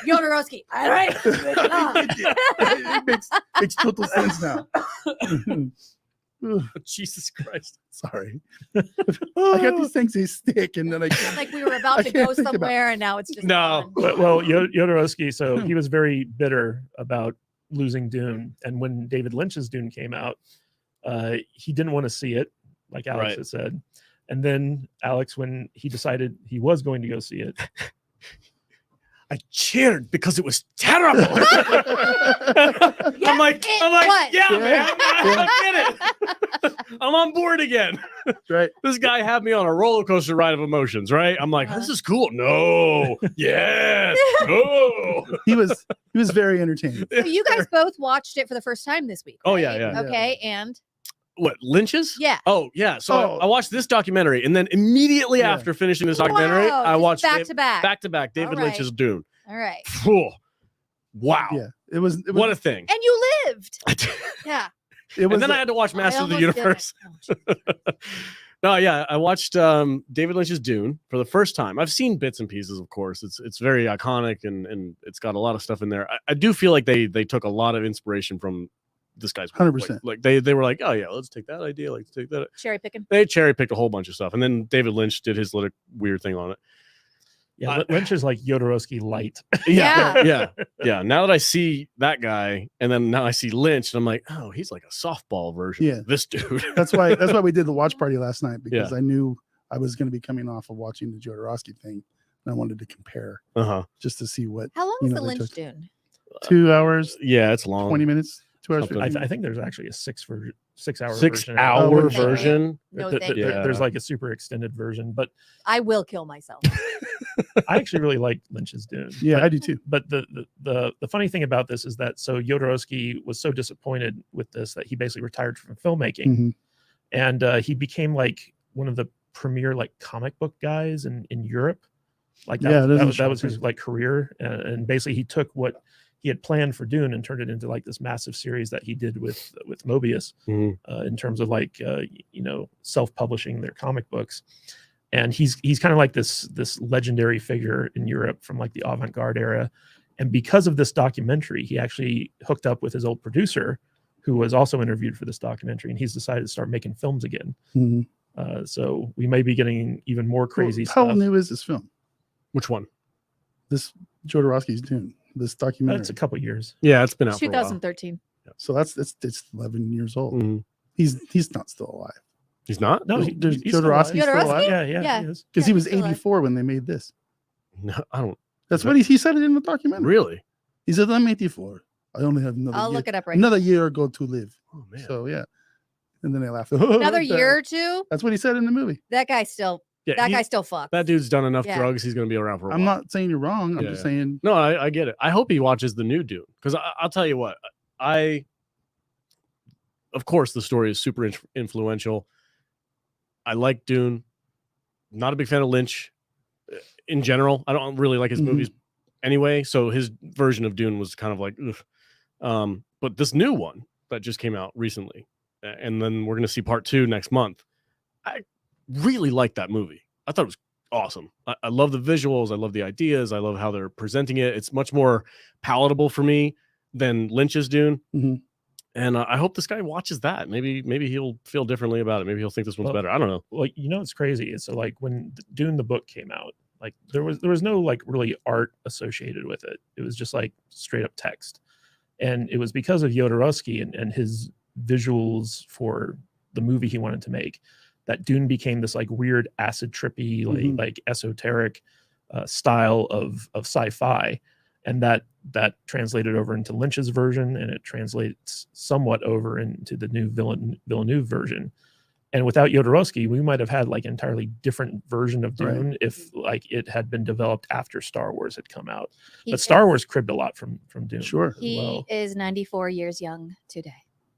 S4: Jodorowsky. All right.
S2: It makes total sense now.
S1: Jesus Christ.
S2: Sorry. I got these things they stick, and then I can't.
S4: Like we were about to go somewhere, and now it's just
S1: no.
S3: Well, Jodorowsky, so he was very bitter about losing Dune, and when David Lynch's Dune came out, he didn't want to see it, like Alex had said. And then Alex, when he decided he was going to go see it,
S1: I cheered because it was terrible. I'm like, yeah, man, I get it. I'm on board again.
S2: Right.
S1: This guy had me on a roller coaster ride of emotions, right? I'm like, this is cool. No, yes, no.
S2: He was very entertaining.
S4: So you guys both watched it for the first time this week.
S1: Oh,
S4: right?
S1: yeah.
S4: Okay, and
S1: what, Lynch's?
S4: Yeah.
S1: Oh, yeah. So I watched this documentary, and then immediately after finishing this documentary, I watched
S4: back to back
S1: David Lynch's Dune.
S4: All right.
S1: Wow.
S2: Yeah. It was
S1: what a thing.
S4: And you lived. Yeah.
S1: And then I had to watch Masters of the Universe. No, yeah, I watched David Lynch's Dune for the first time. I've seen bits and pieces, of course. It's very iconic, and it's got a lot of stuff in there. I do feel like they took a lot of inspiration from this guy's
S2: 100%.
S1: Like they were like, oh yeah, let's take that idea, let's take that.
S4: Cherry picking.
S1: They cherry picked a whole bunch of stuff, and then David Lynch did his little weird thing on it.
S3: Yeah, Lynch is like Jodorowsky light.
S1: Yeah. Now that I see that guy, and then now I see Lynch, and I'm like, oh, he's like a softball version of this dude.
S2: That's why we did the watch party last night, because I knew I was going to be coming off of watching the Jodorowsky thing, and I wanted to compare just to see what.
S4: How long was the Lynch Dune?
S2: 2 hours.
S1: Yeah, it's long.
S2: 20 minutes. 2 hours.
S3: I think there's actually a 6 hour
S1: version.
S4: No,
S3: there's like a super extended version, but
S4: I will kill myself.
S3: I actually really like Lynch's Dune.
S2: Yeah, I do too.
S3: But the funny thing about this is that Jodorowsky was so disappointed with this that he basically retired from filmmaking, and he became like one of the premier like comic book guys in Europe. Like that was his like career, and basically he took what he had planned for Dune and turned it into like this massive series that he did with Mobius, in terms of like self-publishing their comic books. And he's kind of like this legendary figure in Europe from like the avant-garde era. And because of this documentary, he actually hooked up with his old producer, who was also interviewed for this documentary, and he's decided to start making films again. So we may be getting even more crazy stuff.
S2: How new is this film?
S1: Which one?
S2: This Jodorowsky's Dune. This documentary.
S3: It's a couple years.
S1: Yeah, it's been out
S4: 2013.
S2: So it's 11 years old. He's not still alive.
S1: He's not?
S3: No,
S2: he's
S3: Jodorowsky's
S2: still alive.
S3: Yeah.
S2: Because he was 84 when they made this.
S1: No, I don't.
S2: That's what he said it in the documentary.
S1: Really?
S2: He said, I'm 84. I only have
S4: I'll look it up right
S2: another year ago to live.
S1: Oh man.
S2: So yeah. And then they laughed.
S4: Another year or two.
S2: That's what he said in the movie.
S4: That guy still. That guy still fucks.
S1: That dude's done enough drugs. He's going to be around for a while.
S2: I'm not saying you're wrong. I'm just saying.
S1: No, I get it. I hope he watches the new Dune, because I'll tell you what. Of course, the story is super influential. I like Dune. Not a big fan of Lynch in general. I don't really like his movies anyway. So his version of Dune was kind of like, ugh. But this new one that just came out recently, and then we're going to see part 2 next month. really liked that movie. I thought it was awesome. I love the visuals. I love the ideas. I love how they're presenting it. It's much more palatable for me than Lynch's Dune.
S2: Mm-hmm.
S1: And I hope this guy watches that. Maybe he'll feel differently about it. Maybe he'll think this one's better. I don't know.
S3: Well, it's crazy. So like when Dune the book came out, like there was no like really art associated with it. It was just like straight up text. And it was because of Jodorowsky and his visuals for the movie he wanted to make that Dune became this like weird acid trippy, like esoteric style of sci-fi. And that translated over into Lynch's version, and it translates somewhat over into the new Villeneuve version. And without Jodorowsky, we might have had like an entirely different version of Dune if like it had been developed after Star Wars had come out. But Star Wars cribbed a lot from Dune.
S2: Sure.
S4: He is 94 years young today.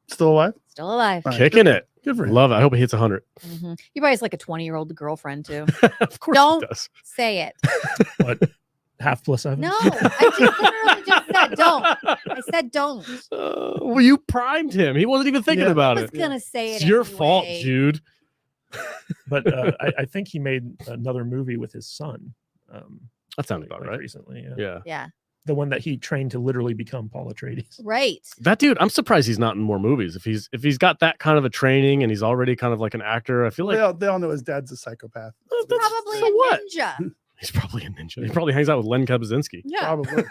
S2: Still alive?
S4: Still alive.
S2: Right.
S1: Kicking it.
S2: Good for him.
S1: Love it. I hope he hits 100.
S4: Mm-hmm. He probably has like a 20-year-old girlfriend too.
S1: Of course
S4: Don't
S1: he does.
S4: say it.
S3: What? Half plus 7?
S4: No, I literally just said don't. I said don't.
S1: Well, you primed him. He wasn't even thinking about
S4: I was
S1: it.
S4: gonna say
S1: It's
S4: it.
S1: your
S4: anyway.
S1: fault, Jude.
S3: But I think he made another movie with his son.
S1: That sounded about
S3: like
S1: right.
S3: Recently,
S1: Yeah.
S4: Yeah.
S3: The one that he trained to literally become Paul Atreides.
S4: Right.
S1: That dude, I'm surprised he's not in more movies. If he's got that kind of a training and he's already kind of like an actor, I feel like
S2: they all know his dad's a psychopath.
S4: Probably
S1: so
S4: a
S1: what?
S4: ninja.
S1: He's probably a ninja. He probably hangs out with Len Kabaczynski.
S4: Yeah.
S2: Probably.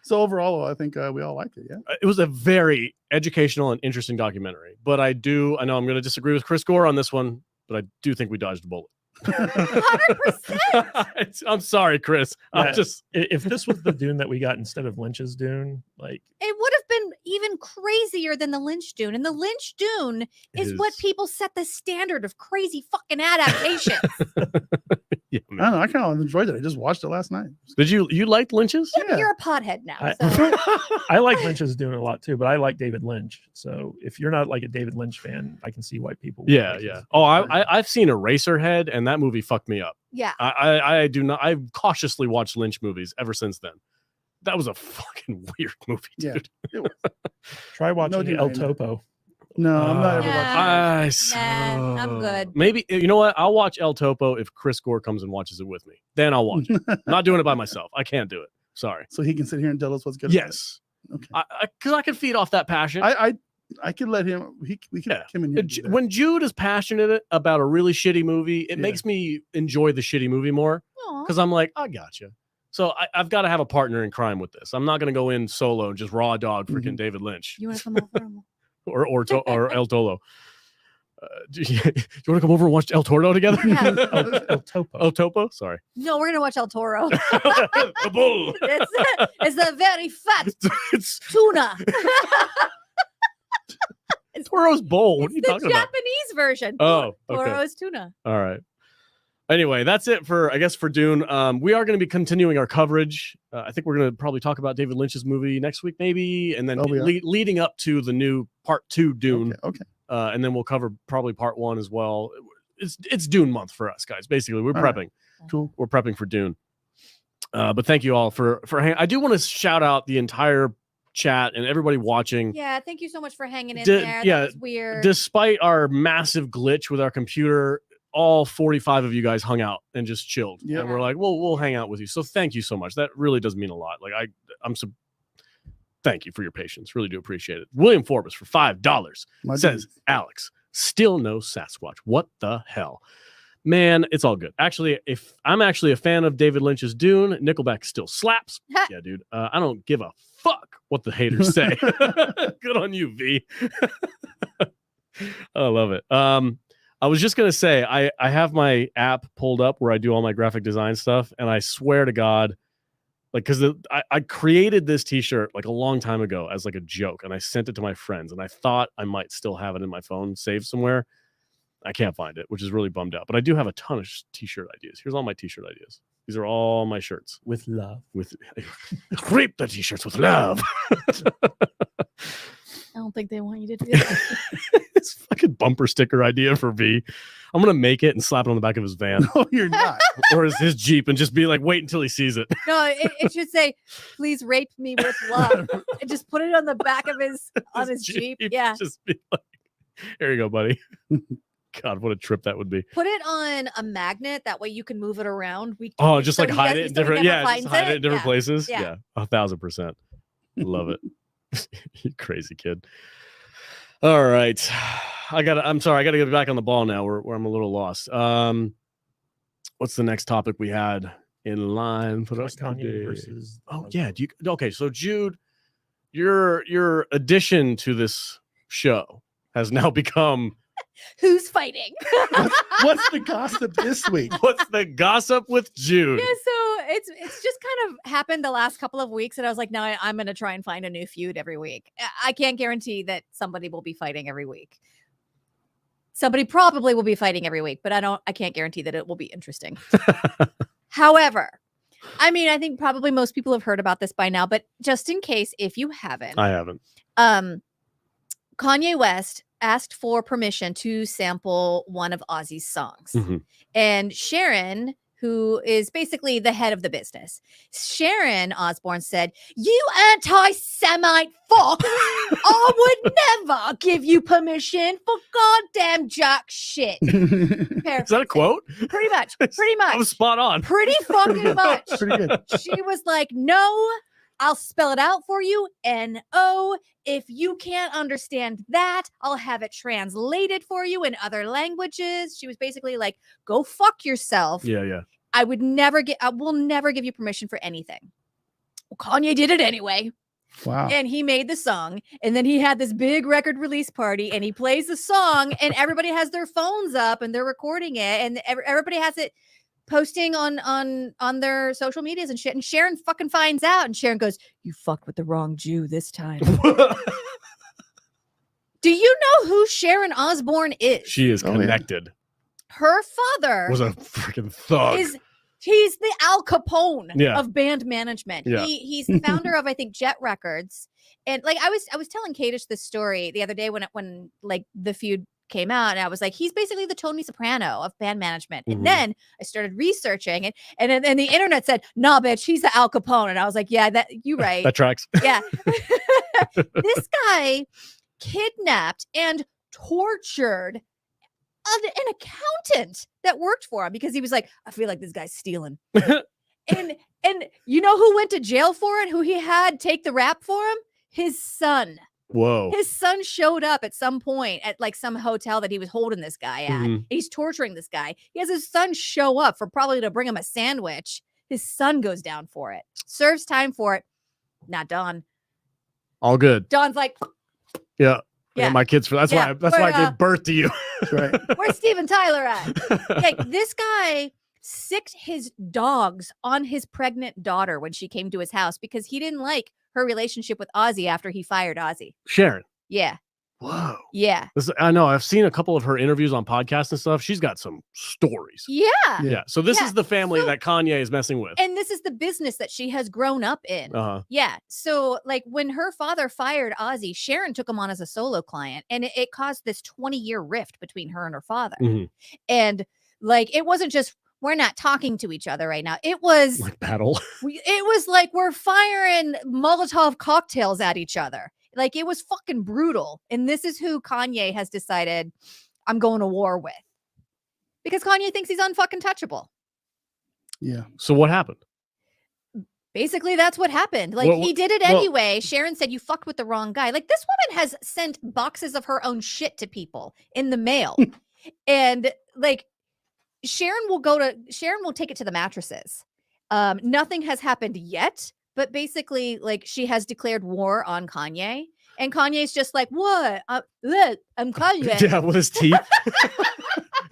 S2: So overall, I think we all liked it. Yeah.
S1: It was a very educational and interesting documentary. But I know I'm going to disagree with Chris Gore on this one, but I do think we dodged a bullet.
S4: 100%.
S1: I'm sorry, Chris.
S3: Yeah, if this was the Dune that we got instead of Lynch's Dune, like
S4: It would have been even crazier than the Lynch Dune. And the Lynch Dune is what people set the standard of crazy fucking adaptations.
S1: Yeah,
S2: I don't know. I kind of enjoyed it. I just watched it last night.
S1: Did you liked Lynch's?
S4: Yeah, but you're a pothead now.
S3: I like Lynch's Dune a lot too, but I like David Lynch. So if you're not like a David Lynch fan, I can see why people.
S1: Yeah. Oh, I've seen Eraserhead, and that movie fucked me up.
S4: Yeah.
S1: I do not. I've cautiously watched Lynch movies ever since then. That was a fucking weird movie, dude.
S2: Yeah.
S3: Try watching El Topo.
S2: No, I'm not ever watching.
S4: I'm good.
S1: Maybe, you know what? I'll watch El Topo if Chris Gore comes and watches it with me. Then I'll watch it. I'm not doing it by myself. I can't do it. Sorry.
S2: So he can sit here and tell us what's good.
S1: Yes.
S2: Okay.
S1: Because I can feed off that passion.
S2: I could let him. We can come in here.
S1: When Jude is passionate about a really shitty movie, it makes me enjoy the shitty movie more. Because I'm like, I gotcha. So I've got to have a partner in crime with this. I'm not going to go in solo and just raw dog freaking David Lynch.
S4: You want to come over?
S1: or El Toro. Do you want to come over and watch El Toro together?
S4: Yeah.
S3: El Topo.
S1: El Topo? Sorry.
S4: No, we're gonna watch El Toro.
S1: The bull.
S4: It's a very fat
S1: It's
S4: tuna.
S1: Toro's bowl. What are you
S4: the
S1: talking about?
S4: Japanese version.
S1: Oh, okay.
S4: Toro's tuna.
S1: All right. Anyway, that's it for Dune. We are going to be continuing our coverage. I think we're going to probably talk about David Lynch's movie next week, maybe, and then leading up to the new Part 2 Dune.
S2: Okay.
S1: And then we'll cover probably Part 1 as well. It's Dune month for us, guys. Basically, we're prepping.
S2: Right. Cool.
S1: We're prepping for Dune. But thank you all for I do want to shout out the entire chat and everybody watching.
S4: Yeah, thank you so much for hanging in there. That was weird.
S1: Despite our massive glitch with our computer, all 45 of you guys hung out and just chilled.
S2: Yeah.
S1: And we're like, we'll hang out with you. So thank you so much. That really does mean a lot. Like thank you for your patience. Really do appreciate it. William Forbes for $5 says, Alex, still no Sasquatch. What the hell? Man, it's all good. Actually, if I'm actually a fan of David Lynch's Dune, Nickelback still slaps. Yeah, dude. I don't give a fuck what the haters say. Good on you, V. I love it. I was just gonna say I have my app pulled up where I do all my graphic design stuff, and I swear to God, like, because I created this T-shirt like a long time ago as like a joke, and I sent it to my friends, and I thought I might still have it in my phone saved somewhere. I can't find it, which is really bummed out. But I do have a ton of T-shirt ideas. Here's all my T-shirt ideas. These are all my shirts
S3: with love.
S1: With reap the T-shirts with love.
S4: I don't think they want you to do that.
S1: It's fucking bumper sticker idea for V. I'm gonna make it and slap it on the back of his van.
S2: No, you're not.
S1: Or his Jeep, and just be like, wait until he sees it.
S4: No, it should say, "Please rape me with love," and just put it on the back of his Jeep. Yeah.
S1: Just be like, here you go, buddy. God, what a trip that would be.
S4: Put it on a magnet. That way you can move it around.
S1: Just like hide it in different, just hide it in different places. Yeah, 1,000%. Love it. You crazy kid. All right. I'm sorry. I got to get back on the ball now where I'm a little lost. What's the next topic we had in line for us
S3: Kanye versus
S1: okay, so Jude, your addition to this show has now become
S4: who's fighting.
S2: What's the gossip this week?
S1: What's the gossip with Jude?
S4: Yeah, so it's just kind of happened the last couple of weeks, and I was like, no, I'm gonna try and find a new feud every week. I can't guarantee that somebody will be fighting every week. Somebody probably will be fighting every week, but I can't guarantee that it will be interesting. However, I mean, I think probably most people have heard about this by now, but just in case, if you haven't,
S1: I haven't.
S4: Kanye West asked for permission to sample one of Ozzy's songs.
S1: Mm-hmm.
S4: And Sharon, who is basically the head of the business, Sharon Osbourn said, "You anti-Semite fuck, I would never give you permission for goddamn jack shit."
S1: Is that a quote?
S4: Pretty much.
S1: I was spot on.
S4: Pretty fucking much.
S2: Pretty good.
S4: She was like, "No, I'll spell it out for you. N-O. If you can't understand that, I'll have it translated for you in other languages." She was basically like, "Go fuck yourself."
S1: Yeah.
S4: I will never give you permission for anything. Well, Kanye did it anyway.
S2: Wow.
S4: And he made the song, and then he had this big record release party, and he plays the song, and everybody has their phones up and they're recording it, and everybody has it posting on their social medias and shit. And Sharon fucking finds out, and Sharon goes, "You fucked with the wrong Jew this time." Do you know who Sharon Osbourn is?
S1: She is connected.
S4: Yeah. Her father
S1: was a freaking thug.
S4: He's the Al Capone
S1: Yeah.
S4: of band management.
S1: Yeah.
S4: He's the founder of, I think, Jet Records. And like I was telling Kadish this story the other day when like the feud came out, and I was like, he's basically the Tony Soprano of band management. And then I started researching it, and the internet said, "Nah, bitch, he's the Al Capone." And I was like, yeah, that you right.
S1: That tracks.
S4: Yeah. This guy kidnapped and tortured an accountant that worked for him because he was like, "I feel like this guy's stealing." and you know who went to jail for it? Who he had take the rap for him? His son.
S1: Whoa.
S4: His son showed up at some point at like some hotel that he was holding this guy at. He's torturing this guy. He has his son show up for probably to bring him a sandwich. His son goes down for it. Serves time for it. Not Don.
S1: All good.
S4: Don's like,
S1: yeah. Yeah, my kids for that's why I gave birth to you.
S2: That's right.
S4: Where's Steven Tyler at? Like, this guy sicked his dogs on his pregnant daughter when she came to his house because he didn't like her relationship with Ozzy after he fired Ozzy.
S1: Sharon.
S4: Yeah.
S1: Whoa.
S4: Yeah.
S1: I know. I've seen a couple of her interviews on podcasts and stuff. She's got some stories.
S4: Yeah.
S1: So this is the family that Kanye is messing with.
S4: And this is the business that she has grown up in.
S1: Uh-huh.
S4: Yeah. So like when her father fired Ozzy, Sharon took him on as a solo client, and it caused this 20-year rift between her and her father. And like, it wasn't just, we're not talking to each other right now. It was
S1: like battle.
S4: It was like we're firing Molotov cocktails at each other. Like, it was fucking brutal. And this is who Kanye has decided I'm going to war with. Because Kanye thinks he's unfucking touchable.
S2: Yeah.
S1: So what happened?
S4: Basically, that's what happened. Like, he did it anyway. Sharon said, "You fucked with the wrong guy." Like, this woman has sent boxes of her own shit to people in the mail. And like, Sharon will take it to the mattresses. Nothing has happened yet. But basically, like, she has declared war on Kanye. And Kanye's just like, "What? Look, I'm Kanye."
S1: Yeah, with his teeth.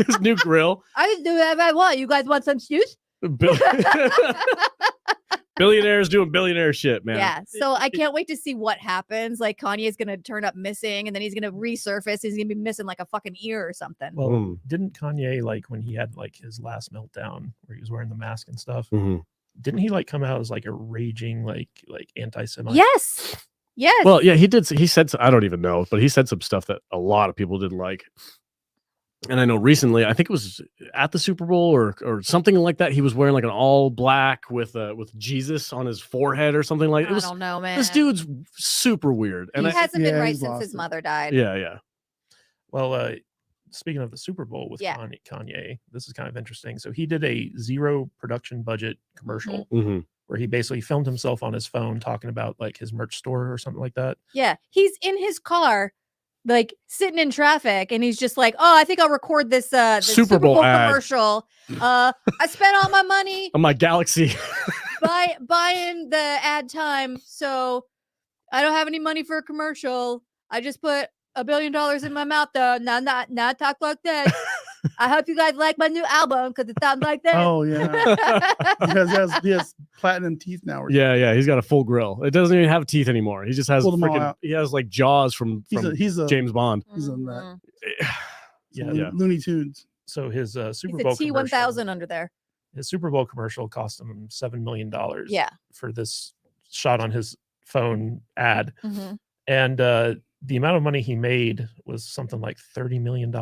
S1: His new grill.
S4: I do whatever I want. You guys want some shoes?
S1: Billionaires doing billionaire shit, man.
S4: Yeah. So I can't wait to see what happens. Like, Kanye's going to turn up missing, and then he's going to resurface. He's going to be missing like a fucking ear or something.
S3: Well, didn't Kanye, like, when he had like his last meltdown where he was wearing the mask and stuff, didn't he like come out as like a raging like anti-Semite?
S4: Yes.
S1: Well, yeah, he did. He said, I don't even know, but he said some stuff that a lot of people didn't like. And I know recently, I think it was at the Super Bowl or something like that. He was wearing like an all black with Jesus on his forehead or something like that.
S4: I don't know, man.
S1: This dude's super weird. And
S4: he hasn't been right since his mother died.
S1: Yeah.
S3: Well, speaking of the Super Bowl with Kanye, this is kind of interesting. So he did a 0 production budget commercial where he basically filmed himself on his phone talking about like his merch store or something like that.
S4: Yeah, he's in his car, like sitting in traffic, and he's just like, "Oh, I think I'll record this
S1: Super Bowl
S4: commercial. I spent all my money
S1: on my Galaxy
S4: buying the ad time, so I don't have any money for a commercial. I just put $1 billion in my mouth, though. Not talk like that. I hope you guys like my new album because it sounds like that."
S2: Oh yeah, he has platinum teeth now.
S1: Yeah, he's got a full grill. It doesn't even have teeth anymore. He just has he has like jaws from
S2: he's a
S1: James Bond.
S2: He's on that.
S1: Yeah.
S2: Looney Tunes.
S3: So his Super Bowl
S4: T1000 under there.
S3: His Super Bowl commercial cost him $7 million.
S4: Yeah,
S3: for this shot on his phone ad, and the amount of money he made was something like $30 million.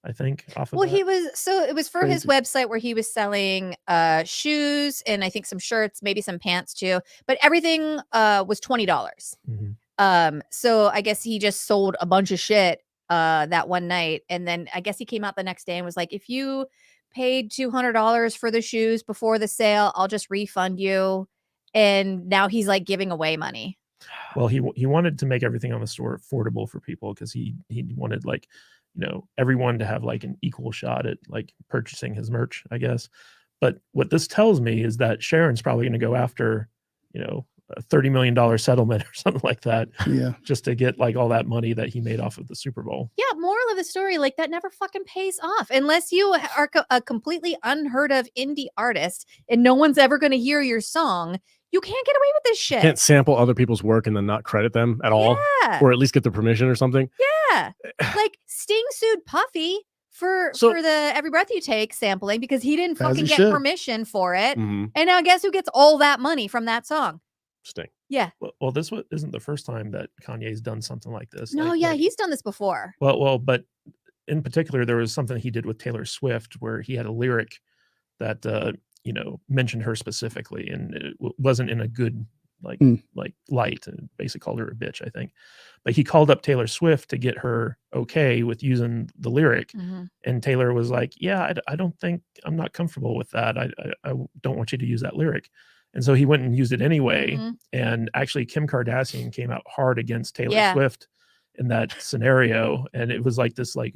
S3: I think off of that.
S4: It was for his website where he was selling shoes and I think some shirts, maybe some pants too, but everything was $20. So I guess he just sold a bunch of shit that one night, and then I guess he came out the next day and was like, if you paid $200 for the shoes before the sale, I'll just refund you. And now he's like giving away money.
S3: Well, he wanted to make everything on the store affordable for people because he wanted like, you know, everyone to have like an equal shot at like purchasing his merch, I guess. But what this tells me is that Sharon's probably going to go after, you know, a $30 million settlement or something like that.
S2: Yeah.
S3: Just to get like all that money that he made off of the Super Bowl.
S4: Yeah. Moral of the story, like that never fucking pays off unless you are a completely unheard of indie artist and no one's ever going to hear your song. You can't get away with this shit.
S1: Can't sample other people's work and then not credit them at all, or at least get their permission or something.
S4: Yeah, like Sting sued Puffy for the "Every Breath You Take" sampling because he didn't fucking get permission for it. And now guess who gets all that money from that song?
S1: Sting.
S4: Yeah.
S3: Well, this isn't the first time that Kanye's done something like this.
S4: No, he's done this before.
S3: Well, but in particular, there was something he did with Taylor Swift where he had a lyric that you know, mentioned her specifically, and it wasn't in a good like light, and basically called her a bitch, I think. But he called up Taylor Swift to get her okay with using the lyric, and Taylor was like, "Yeah, I don't think I'm not comfortable with that. I don't want you to use that lyric." And so he went and used it anyway. And actually, Kim Kardashian came out hard against Taylor Swift in that scenario, and it was like this like.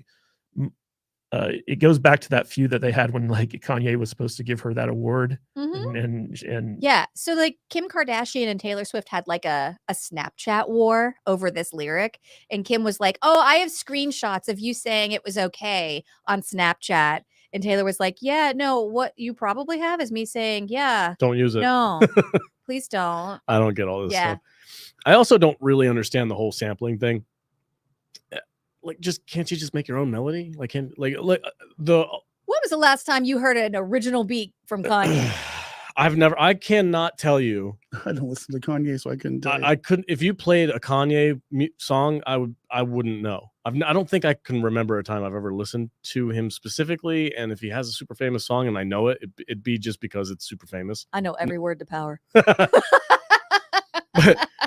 S3: It goes back to that feud that they had when like Kanye was supposed to give her that award. And
S4: yeah. So like Kim Kardashian and Taylor Swift had like a Snapchat war over this lyric. And Kim was like, "Oh, I have screenshots of you saying it was okay on Snapchat." And Taylor was like, "Yeah, no, what you probably have is me saying, yeah,
S1: don't use it.
S4: No, please don't."
S1: I don't get all this stuff. I also don't really understand the whole sampling thing. Like, can't you just make your own melody? Like, when
S4: was the last time you heard an original beat from Kanye?
S1: I cannot tell you.
S2: I don't listen to Kanye, so I couldn't tell you.
S1: I couldn't. If you played a Kanye song, I wouldn't know. I don't think I can remember a time I've ever listened to him specifically. And if he has a super famous song and I know it, it'd be just because it's super famous.
S4: I know every word to power.
S1: But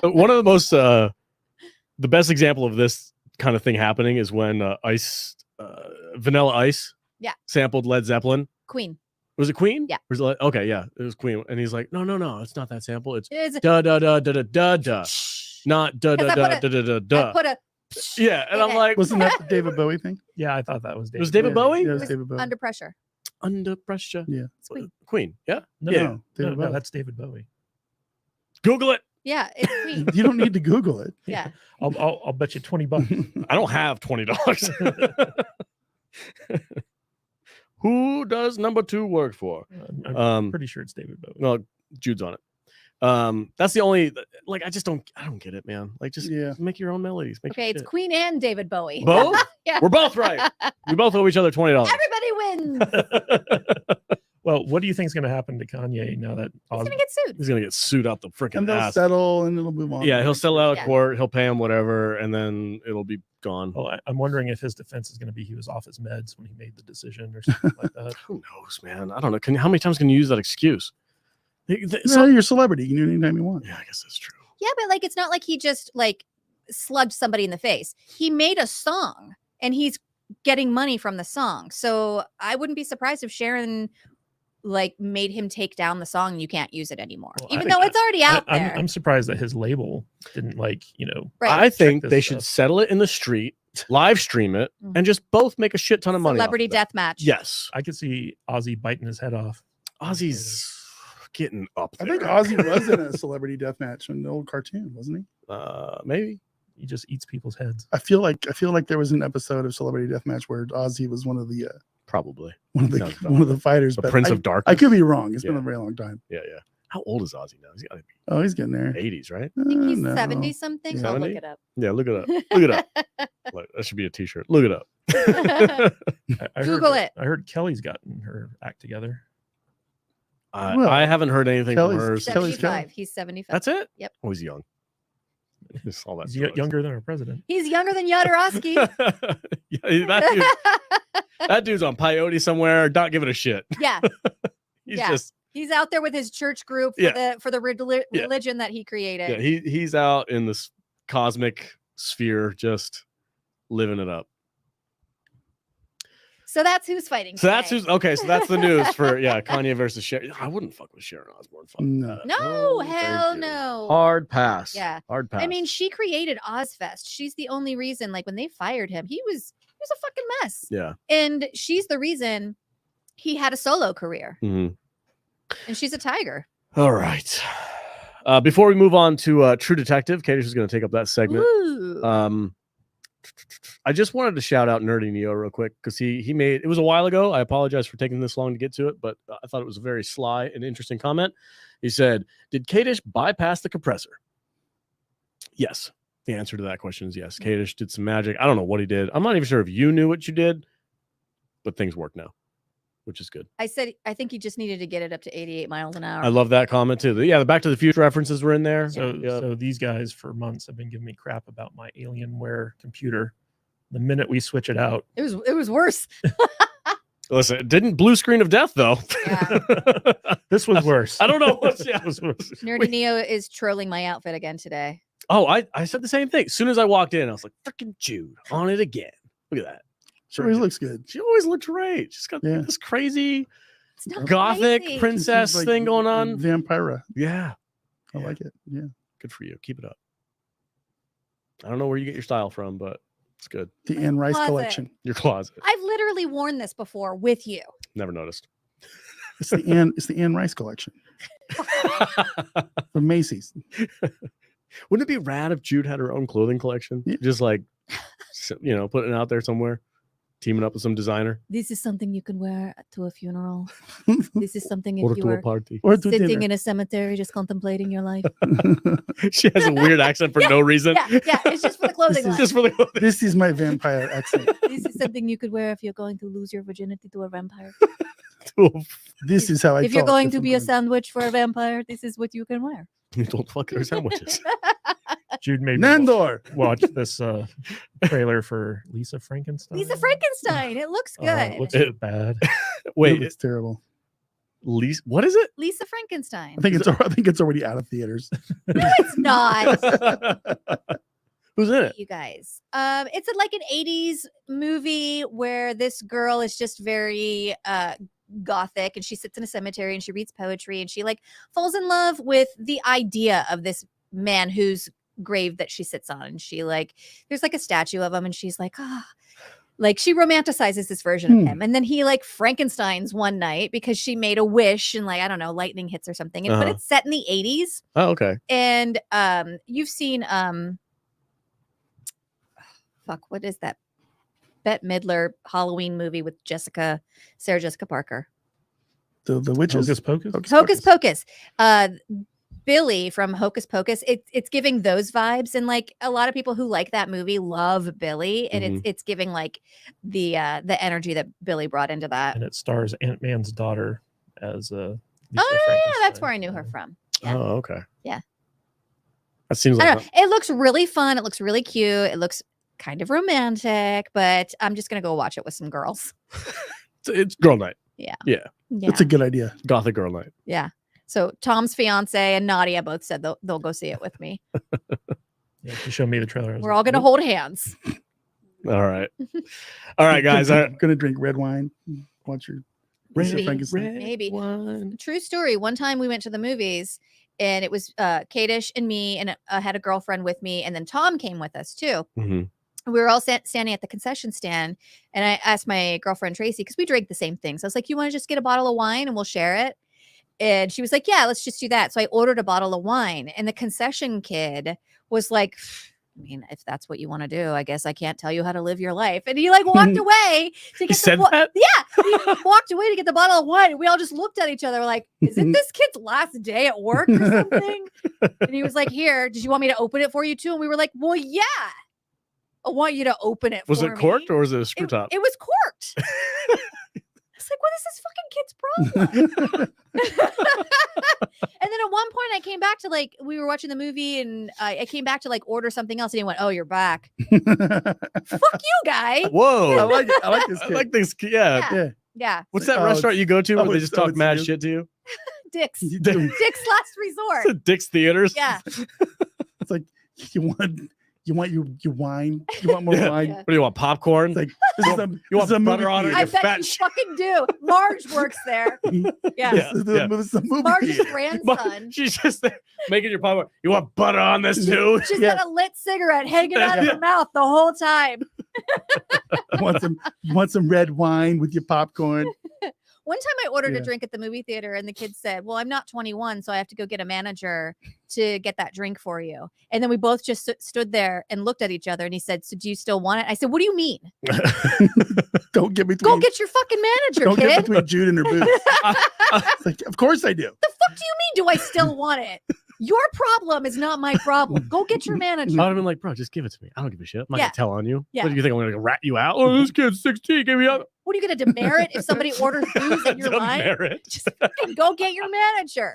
S1: one of the most, the best example of this kind of thing happening is when Vanilla Ice sampled Led Zeppelin.
S4: Queen.
S1: Was it Queen?
S4: Yeah.
S1: Okay, yeah, it was Queen. And he's like, no, it's not that sample. It's da da da da da da da, not da da da da da da.
S4: Put a
S1: yeah, and I'm like,
S2: wasn't that the David Bowie thing?
S3: Yeah, I thought that was David.
S1: It was David Bowie?
S2: Yeah, it was David Bowie.
S4: Under Pressure.
S1: Under Pressure.
S2: Yeah.
S4: It's Queen.
S1: Queen. Yeah.
S3: No, that's David Bowie.
S1: Google it.
S4: Yeah, it's Queen.
S2: You don't need to Google it.
S4: Yeah.
S3: I'll bet you $20.
S1: I don't have $20. Who does number 2 work for?
S3: I'm pretty sure it's David Bowie.
S1: No, Jude's on it. That's the only like I don't get it, man. Like just make your own melodies.
S4: Okay, it's Queen and David Bowie.
S1: Both? Yeah. We're both right. We both owe each other $20.
S4: Everybody wins.
S3: Well, what do you think is going to happen to Kanye now that
S4: he's going to get sued?
S1: He's going to get sued out the freaking
S2: and they'll
S1: ass.
S2: settle and it'll move on.
S1: Yeah, he'll settle out of court. He'll pay him whatever, and then it'll be gone.
S3: Well, I'm wondering if his defense is going to be he was off his meds when he made the decision or something like that.
S1: Who knows, man? I don't know. How many times can you use that excuse?
S2: You're a celebrity. You can do it anytime you want.
S1: Yeah, I guess that's true.
S4: Yeah, but like it's not like he just like slugged somebody in the face. He made a song and he's getting money from the song. So I wouldn't be surprised if Sharon like made him take down the song. You can't use it anymore, even though it's already out there.
S3: I'm surprised that his label didn't
S4: Right.
S1: I think they should settle it in the street, live stream it, and just both make a shit ton of money.
S4: Celebrity death match.
S1: Yes.
S3: I could see Ozzy biting his head off.
S1: Ozzy's getting up there.
S2: I think Ozzy was in a celebrity death match in the old cartoon, wasn't he?
S1: Maybe.
S3: He just eats people's heads.
S2: I feel like there was an episode of Celebrity Deathmatch where Ozzy was one of the
S1: probably
S2: one of the fighters.
S1: The
S2: but
S1: Prince of Darkness.
S2: I could be wrong. It's been a very long time.
S1: Yeah. How old is Ozzy now?
S2: He's getting there.
S1: 80s, right?
S4: I think he's 70 something.
S2: Yeah.
S4: I'll look it up.
S1: Yeah, look it up. Look it up. That should be a t-shirt. Look it up.
S4: Google it.
S3: I heard Kelly's gotten her act together.
S1: I haven't heard anything from her.
S4: 75. He's 75.
S1: That's it?
S4: Yep.
S1: Oh, he's young. Just all that
S3: He's younger than our president.
S4: He's younger than Jodorowsky.
S1: That dude's on peyote somewhere, not giving a shit.
S4: Yeah.
S1: He's
S4: out there with his church group for the religion that he created.
S1: Yeah, he's out in this cosmic sphere just living it up.
S4: So that's who's fighting.
S1: So that's who's okay. So that's the news for Kanye versus Sharon. I wouldn't fuck with Sharon Osbourne. Fuck
S2: No,
S4: hell no.
S1: Hard pass.
S4: Yeah,
S1: hard pass.
S4: I mean, she created Ozfest. She's the only reason. Like when they fired him, he was a fucking mess.
S1: Yeah,
S4: and she's the reason he had a solo career.
S1: Mm-hmm.
S4: And she's a tiger.
S1: All right. Before we move on to True Detective, Kadish is going to take up that segment.
S4: Ooh.
S1: I just wanted to shout out Nerdy Neo real quick because he made it was a while ago. I apologize for taking this long to get to it, but I thought it was a very sly and interesting comment. He said, "Did Kadish bypass the compressor?" Yes. The answer to that question is yes. Kadish did some magic. I don't know what he did. I'm not even sure if you knew what you did, but things work now, which is good.
S4: I think he just needed to get it up to 88 miles an hour.
S1: I love that comment too. The Back to the Future references were in there.
S3: So these guys for months have been giving me crap about my Alienware computer. The minute we switch it out,
S4: it was worse.
S1: Listen, it didn't blue screen of death though.
S4: Yeah.
S3: This was worse.
S1: I don't know what's was worse.
S4: Nerdy Neo is trolling my outfit again today.
S1: Oh, I said the same thing. As soon as I walked in, I was like, freaking Jude on it again. Look at that.
S2: She always looks good.
S1: She always looked great. She's got this crazy gothic princess thing going on.
S2: Vampira.
S1: Yeah.
S2: I like it. Yeah.
S1: Good for you. Keep it up. I don't know where you get your style from, but it's good.
S2: The Anne Rice collection.
S1: Your closet.
S4: I've literally worn this before with you.
S1: Never noticed.
S2: It's the Anne Rice collection. From Macy's.
S1: Wouldn't it be rad if Jude had her own clothing collection? Yeah. Just like, putting it out there somewhere, teaming up with some designer.
S4: This is something you can wear to a funeral. This is something
S1: or
S4: if you
S1: to
S4: were
S1: a party.
S2: Or to
S4: sitting
S2: dinner.
S4: in a cemetery just contemplating your life.
S1: She has a weird accent for no reason.
S4: Yeah, it's just for the clothing line.
S1: Just for the clothing.
S2: This is my vampire accent.
S4: This is something you could wear if you're going to lose your virginity to a vampire.
S2: This is how I
S4: If you're going to be a sandwich for a vampire, this is what you can wear.
S1: You don't fuck their sandwiches.
S3: Jude made
S2: Nandor.
S3: watch this trailer for Lisa Frankenstein.
S4: Lisa Frankenstein. It looks good.
S3: It looks so bad.
S1: Wait,
S2: it's terrible.
S1: Lisa, what is it?
S4: Lisa Frankenstein.
S2: I think it's already out of theaters.
S4: No, it's not.
S1: Who's in it?
S4: You guys. It's like an 80s movie where this girl is just very gothic and she sits in a cemetery and she reads poetry and she like falls in love with the idea of this man whose grave that she sits on, and she like there's like a statue of him and she's like like she romanticizes this version of him, and then he like Frankenstein's one night because she made a wish and like I don't know, lightning hits or something, but it's set in the 80s.
S1: Oh, okay.
S4: And you've seen what is that Bette Midler Halloween movie with Sarah Jessica Parker?
S2: The witches.
S4: Hocus Pocus. Billy from Hocus Pocus. It's giving those vibes, and like a lot of people who like that movie love Billy, and it's giving like the energy that Billy brought into that.
S3: And it stars Ant-Man's daughter as Lisa
S4: yeah, that's where I knew her from. Yeah.
S1: Oh, okay.
S4: Yeah.
S1: That seems
S4: I
S1: like
S4: don't know. It looks really fun. It looks really cute. It looks kind of romantic, but I'm just gonna go watch it with some girls.
S1: It's girl night.
S4: Yeah.
S2: It's a good idea.
S1: Gothic girl night.
S4: Yeah. So Tom's fiance and Nadia both said they'll go see it with me.
S3: Yeah, you showed me the trailer.
S4: We're all gonna hold hands.
S1: All right, guys.
S2: I'm gonna drink red wine. Watch your
S4: Maybe. True story. One time we went to the movies, and it was Kadish and me, and I had a girlfriend with me, and then Tom came with us too.
S1: Mm-hmm.
S4: We were all standing at the concession stand, and I asked my girlfriend Tracy, because we drank the same things. I was like, "You want to just get a bottle of wine and we'll share it?" And she was like, "Yeah, let's just do that." So I ordered a bottle of wine, and the concession kid was like, "I mean, if that's what you want to do, I guess I can't tell you how to live your life." And he like walked away to get
S1: that?
S4: Yeah, he walked away to get the bottle of wine. And we all just looked at each other like, "Is it this kid's last day at work or something?" And he was like, "Here, did you want me to open it for you too?" And we were like, "Well, yeah, I want you to open it."
S1: Was it corked or was it a screw top?
S4: It was corked. It's like, what is this fucking kid's problem? And then at one point I came back to like, we were watching the movie, and I came back to like order something else, and he went, "Oh, you're back." Fuck you, guy.
S1: Whoa.
S2: I like this kid.
S1: I like this. Yeah.
S4: Yeah.
S1: What's that restaurant you go to where they just talk mad shit to you?
S4: Dick's Last Resort.
S1: Dick's Theaters.
S4: Yeah.
S2: It's like, you want your wine? You want more wine?
S1: What do you want? Popcorn?
S2: It's like,
S1: you want butter on it?
S4: I bet you fucking do. Marge works there. Yeah.
S2: This is a movie.
S4: Marge's grandson.
S1: She's just there making your popcorn. You want butter on this too?
S4: She's got a lit cigarette hanging out of her mouth the whole time.
S2: You want some red wine with your popcorn?
S4: One time I ordered a drink at the movie theater, and the kid said, "Well, I'm not 21, so I have to go get a manager to get that drink for you." And then we both just stood there and looked at each other, and he said, "So do you still want it?" I said, "What do you mean?"
S2: Don't get between.
S4: Go get your fucking manager,
S2: Don't
S4: kid.
S2: get between Jude and her boots. It's like, of course I do.
S4: The fuck do you mean? Do I still want it? Your problem is not my problem. Go get your manager.
S1: I would have been like, "Bro, just give it to me. I don't give a shit. I'm not gonna tell on you.
S4: Yeah.
S1: What do you think? I'm gonna rat you out? Oh, this kid's 16. Give me up."
S4: What are you going to demerit if somebody orders booze at your line? Just fucking go get your manager.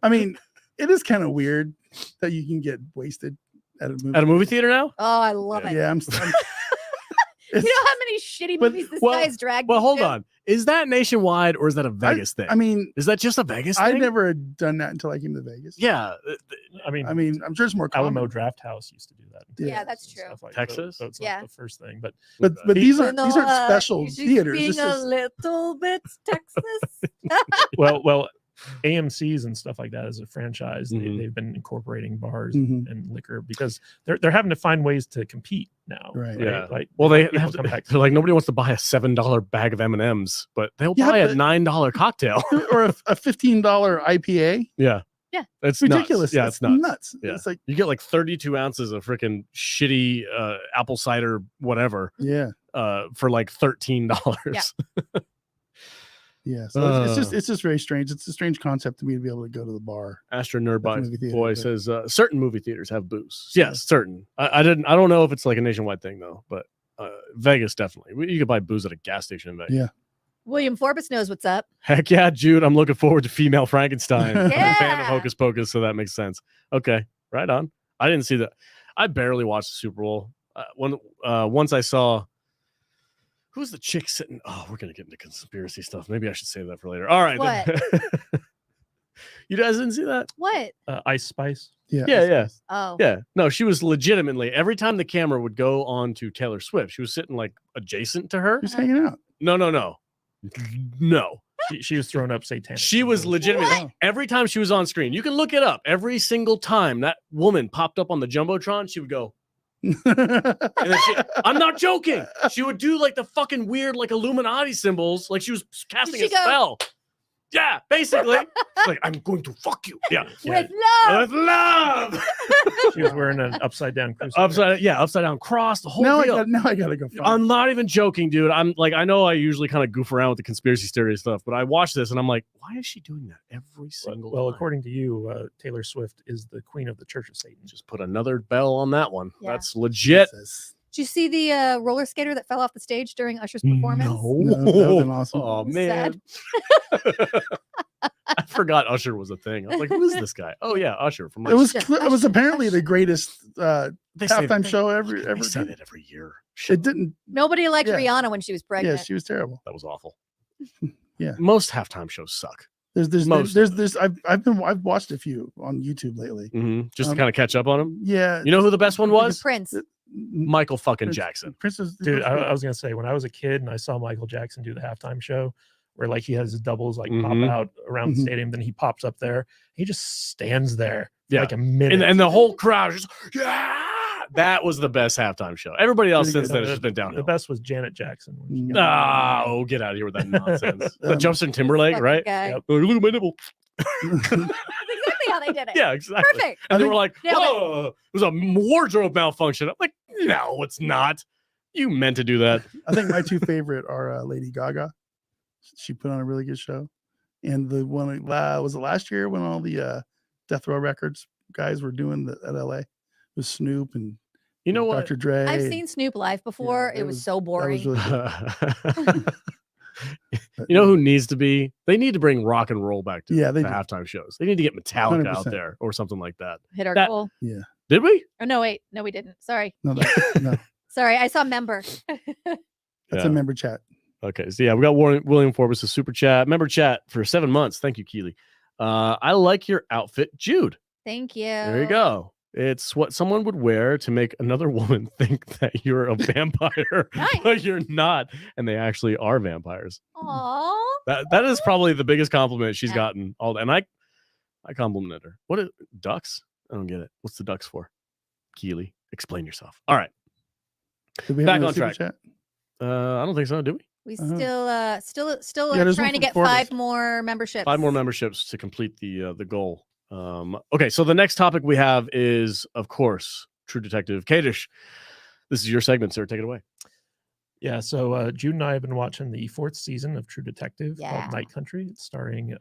S2: I mean, it is kind of weird that you can get wasted at a movie
S1: theater now.
S4: Oh, I love it.
S2: Yeah,
S4: you know how many shitty movies this guy has dragged?
S1: Well, hold on. Is that nationwide or is that a Vegas thing?
S2: I mean,
S1: is that just a Vegas thing?
S2: I never had done that until I came to Vegas.
S1: Yeah.
S2: I mean, I'm sure it's more common.
S3: Alamo Draft House used to do that.
S4: Yeah, that's true.
S3: Like
S1: Texas?
S3: So it's not the first thing, but
S2: these aren't special theaters.
S4: Being a little bit Texas.
S3: well, AMC's and stuff like that as a franchise, they've been incorporating bars and liquor because they're having to find ways to compete now.
S2: Right.
S1: Yeah.
S2: Like,
S1: well, they have to, they're like, nobody wants to buy a $7 bag of M&Ms, but they'll buy a $9 cocktail
S2: or a $15 IPA.
S1: Yeah.
S4: Yeah.
S1: It's
S2: ridiculous.
S1: Nuts. Yeah, it's nuts.
S2: Yeah.
S1: It's like you get like 32 ounces of freaking shitty apple cider, whatever.
S2: Yeah.
S1: For like $13.
S4: Yeah.
S2: Yeah, so it's just very strange. It's a strange concept to me to be able to go to the bar.
S1: Astro Nerd Boy says certain movie theaters have booze. Yes, certain. I don't know if it's like a nationwide thing though, but Vegas definitely. You could buy booze at a gas station in Vegas.
S2: Yeah.
S4: William Forbes knows what's up.
S1: Heck yeah, Jude. I'm looking forward to Female Frankenstein. I'm a fan of
S4: Yeah.
S1: Hocus Pocus, so that makes sense. Okay, right on. I didn't see that. I barely watched the Super Bowl. Once I saw. Who's the chick sitting? Oh, we're gonna get into conspiracy stuff. Maybe I should save that for later. All right.
S4: What?
S1: You guys didn't see that?
S4: What?
S3: Ice Spice.
S1: Yeah.
S4: Oh.
S1: Yeah. No, she was legitimately every time the camera would go on to Taylor Swift, she was sitting like adjacent to her.
S2: Just hanging out.
S1: No.
S3: She was throwing up satanic.
S1: She was legitimately every time she was on screen. You can look it up. Every single time that woman popped up on the Jumbotron, she would go. And then I'm not joking. She would do like the fucking weird like Illuminati symbols, like she was casting a spell. Yeah, basically. She's like, I'm going to fuck you. Yeah.
S4: With love.
S1: With love.
S3: She was wearing an upside down crucifix.
S1: Upside down cross, the whole deal.
S2: Now I gotta go.
S1: I'm not even joking, dude. I'm like, I know I usually kind of goof around with the conspiracy theory stuff, but I watch this and I'm like, why is she doing that every single time?
S3: According to you, Taylor Swift is the queen of the Church of Satan.
S1: Just put another bell on that one.
S4: Yeah.
S1: That's legit.
S2: Jesus.
S4: Did you see the roller skater that fell off the stage during Usher's performance?
S2: No, that would've been awesome.
S1: Oh man. I forgot Usher was a thing. I was like, who is this guy? Oh yeah, Usher from like,
S2: it was apparently the greatest halftime show ever.
S1: They say that every year.
S2: It didn't.
S4: Nobody liked Rihanna when she was pregnant.
S2: Yeah, she was terrible.
S1: That was awful.
S2: Yeah.
S1: Most halftime shows suck.
S2: I've watched a few on YouTube lately.
S1: Just to kind of catch up on them.
S2: Yeah.
S1: You know who the best one was?
S4: Prince.
S1: Michael fucking Jackson.
S2: Princess,
S3: dude. I was gonna say, when I was a kid and I saw Michael Jackson do the halftime show, where like he has his doubles like pop out around the stadium, then he pops up there, he just stands there for like a minute,
S1: and the whole crowd just that was the best halftime show. Everybody else since then has just been downhill.
S3: The best was Janet Jackson.
S1: Oh, get out of here with that nonsense. Justin Timberlake, right?
S3: Yep.
S1: Oh, look at my nipple.
S4: That's exactly how they did it.
S1: Yeah, exactly.
S4: Perfect.
S1: And they were like,
S4: Nailed it.
S1: "Oh, it was a wardrobe malfunction." I'm like, "No, it's not. You meant to do that."
S2: I think my two favorite are Lady Gaga. She put on a really good show, and the one was it last year when all the Death Row Records guys were doing at LA with Snoop and
S1: you know what?
S2: Dr. Dre.
S4: I've seen Snoop live before.
S2: Yeah,
S4: it was so boring.
S2: Really
S1: You know who needs to be? They need to bring rock and roll back to
S2: they
S1: the
S2: do.
S1: halftime shows. They need to get Metallica
S2: 100%.
S1: out there or something like that.
S4: Hit our
S1: That-
S4: goal.
S2: Yeah.
S1: Did we?
S4: Oh no, wait, no, we didn't. Sorry,
S2: No, no.
S4: sorry. I saw member.
S2: That's
S1: Yeah.
S2: a member chat.
S1: Okay, so yeah, we got William Forbes' super chat, member chat for 7 months. Thank you, Keely. I like your outfit, Jude.
S4: Thank you.
S1: There you go. It's what someone would wear to make another woman think that you're a vampire,
S4: Nice.
S1: but you're not, and they actually are vampires.
S4: Aww.
S1: That is probably the biggest compliment she's
S4: Yeah.
S1: gotten all day. And I complimented her. What is ducks? I don't get it. What's the ducks for? Keely, explain yourself. All right.
S2: Did we have
S1: Back
S2: another
S1: on
S2: super
S1: track.
S2: Chat?
S1: I don't think so, do we?
S4: We
S2: Uh-huh.
S4: still
S2: Yeah,
S4: are
S2: there's
S4: trying
S2: one
S4: to
S2: from
S4: get
S2: Forbes.
S4: 5 more memberships.
S1: 5 more memberships to complete the goal. Okay, so the next topic we have is, of course, True Detective. Kadish, this is your segment, sir. Take it away.
S3: Yeah, so Jude and I have been watching the 4th season of True Detective
S4: Yeah.
S3: called Night Country. It's starring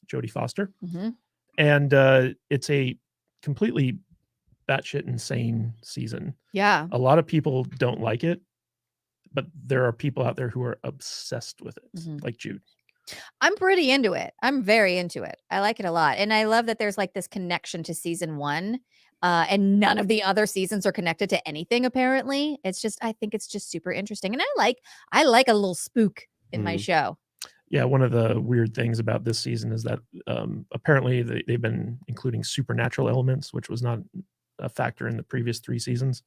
S3: Jodie Foster.
S4: Mhm.
S3: And it's a completely batshit insane season.
S4: Yeah.
S3: A lot of people don't like it, but there are people out there who are obsessed with it,
S4: Mhm.
S3: like Jude.
S4: I'm pretty into it. I'm very into it. I like it a lot. And I love that there's like this connection to season 1. And none of the other seasons are connected to anything, apparently. It's just, I think it's just super interesting. And I like a little spook in my show.
S3: Yeah, one of the weird things about this season is that apparently they've been including supernatural elements, which was not a factor in the previous 3 seasons.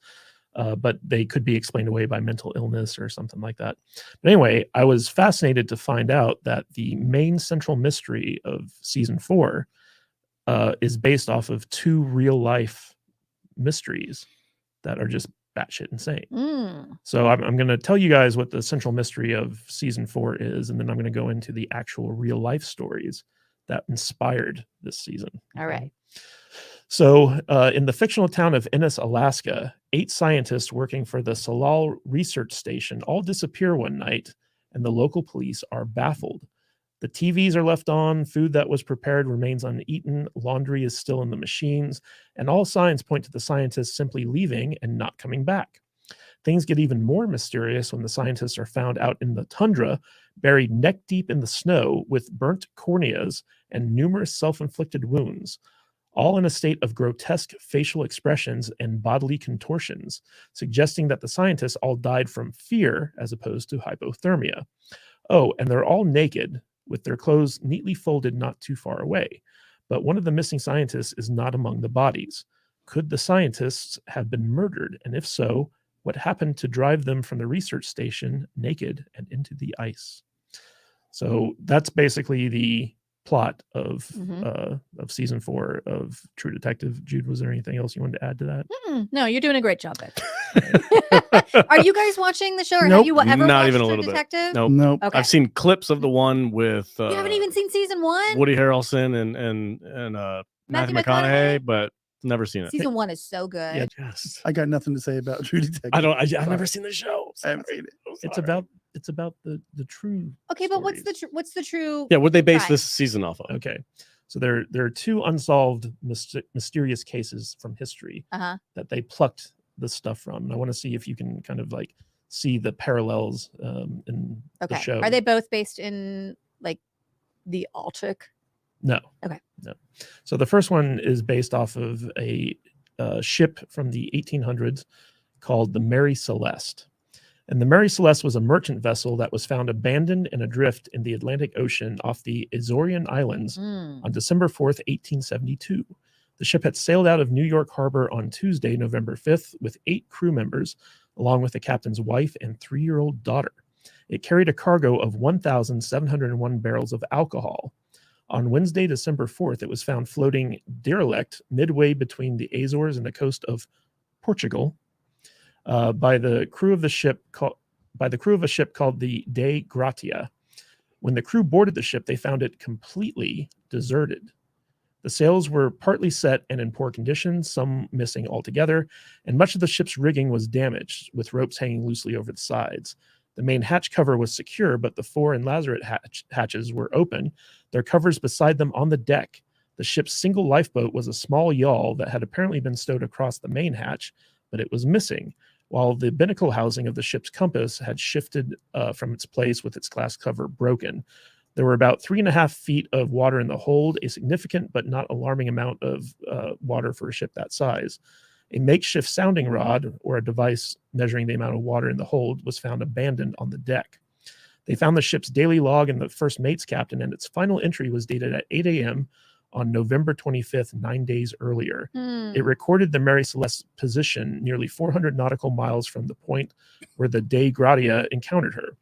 S3: But they could be explained away by mental illness or something like that. But anyway, I was fascinated to find out that the main central mystery of season 4 is based off of 2 real life mysteries that are just batshit insane. So I'm going to tell you guys what the central mystery of season 4 is, and then I'm going to go into the actual real life stories that inspired this season.
S4: All right.
S3: So in the fictional town of Ennis, Alaska, 8 scientists working for the Salal Research Station all disappear one night, and the local police are baffled. The TVs are left on, food that was prepared remains uneaten, laundry is still in the machines, and all signs point to the scientists simply leaving and not coming back. Things get even more mysterious when the scientists are found out in the tundra, buried neck deep in the snow with burnt corneas and numerous self-inflicted wounds, all in a state of grotesque facial expressions and bodily contortions, suggesting that the scientists all died from fear as opposed to hypothermia. Oh, and they're all naked, with their clothes neatly folded not too far away. But one of the missing scientists is not among the bodies. Could the scientists have been murdered? And if so, what happened to drive them from the research station naked and into the ice? So that's basically the plot of season 4 of True Detective. Jude, was there anything else you wanted to add to that?
S4: No, you're doing a great job, Vic. Are you guys watching the show, or
S2: Nope.
S4: have you ever
S1: Not
S4: watched
S1: even a
S4: True
S1: little bit.
S4: Detective?
S1: Nope.
S2: Nope.
S4: Okay.
S1: I've seen clips of the one with
S4: You haven't even seen season 1?
S1: Woody Harrelson and Matthew McConaughey, but never seen it.
S4: Season 1 is so good.
S3: Yeah.
S1: Yes.
S2: I got nothing to say about True Detective.
S1: I've never seen the show.
S2: I haven't seen it.
S3: It's about the true.
S4: Okay, but what's
S3: stories.
S4: what's the true?
S1: Yeah, what they base
S4: Right.
S1: this season off of?
S3: Okay, so there are 2 unsolved mysterious cases from history that they plucked the stuff from, and I want to see if you can kind of like see the parallels in the show.
S4: Are they both based in like the Arctic?
S3: No.
S4: Okay.
S3: No. So the first one is based off of a ship from the 1800s called the Mary Celeste. And the Mary Celeste was a merchant vessel that was found abandoned and adrift in the Atlantic Ocean off the Azorian Islands on December 4th, 1872. The ship had sailed out of New York Harbor on Tuesday, November 5th, with 8 crew members, along with the captain's wife and 3-year-old daughter. It carried a cargo of 1,701 barrels of alcohol. On Wednesday, December 4th, it was found floating derelict midway between the Azores and the coast of Portugal by the crew of a ship called the De Gratia. When the crew boarded the ship, they found it completely deserted. The sails were partly set and in poor condition, some missing altogether, and much of the ship's rigging was damaged, with ropes hanging loosely over the sides. The main hatch cover was secure, but the fore and lazarette hatches were open, their covers beside them on the deck. The ship's single lifeboat was a small yawl that had apparently been stowed across the main hatch, but it was missing, while the binnacle housing of the ship's compass had shifted from its place with its glass cover broken. There were about 3.5 feet of water in the hold, a significant but not alarming amount of water for a ship that size. A makeshift sounding rod, or a device measuring the amount of water in the hold, was found abandoned on the deck. They found the ship's daily log in the first mate's captain, and its final entry was dated at 8 a.m. on November 25th, 9 days earlier. It recorded the Mary Celeste's position nearly 400 nautical miles from the point where the De Gratia encountered her.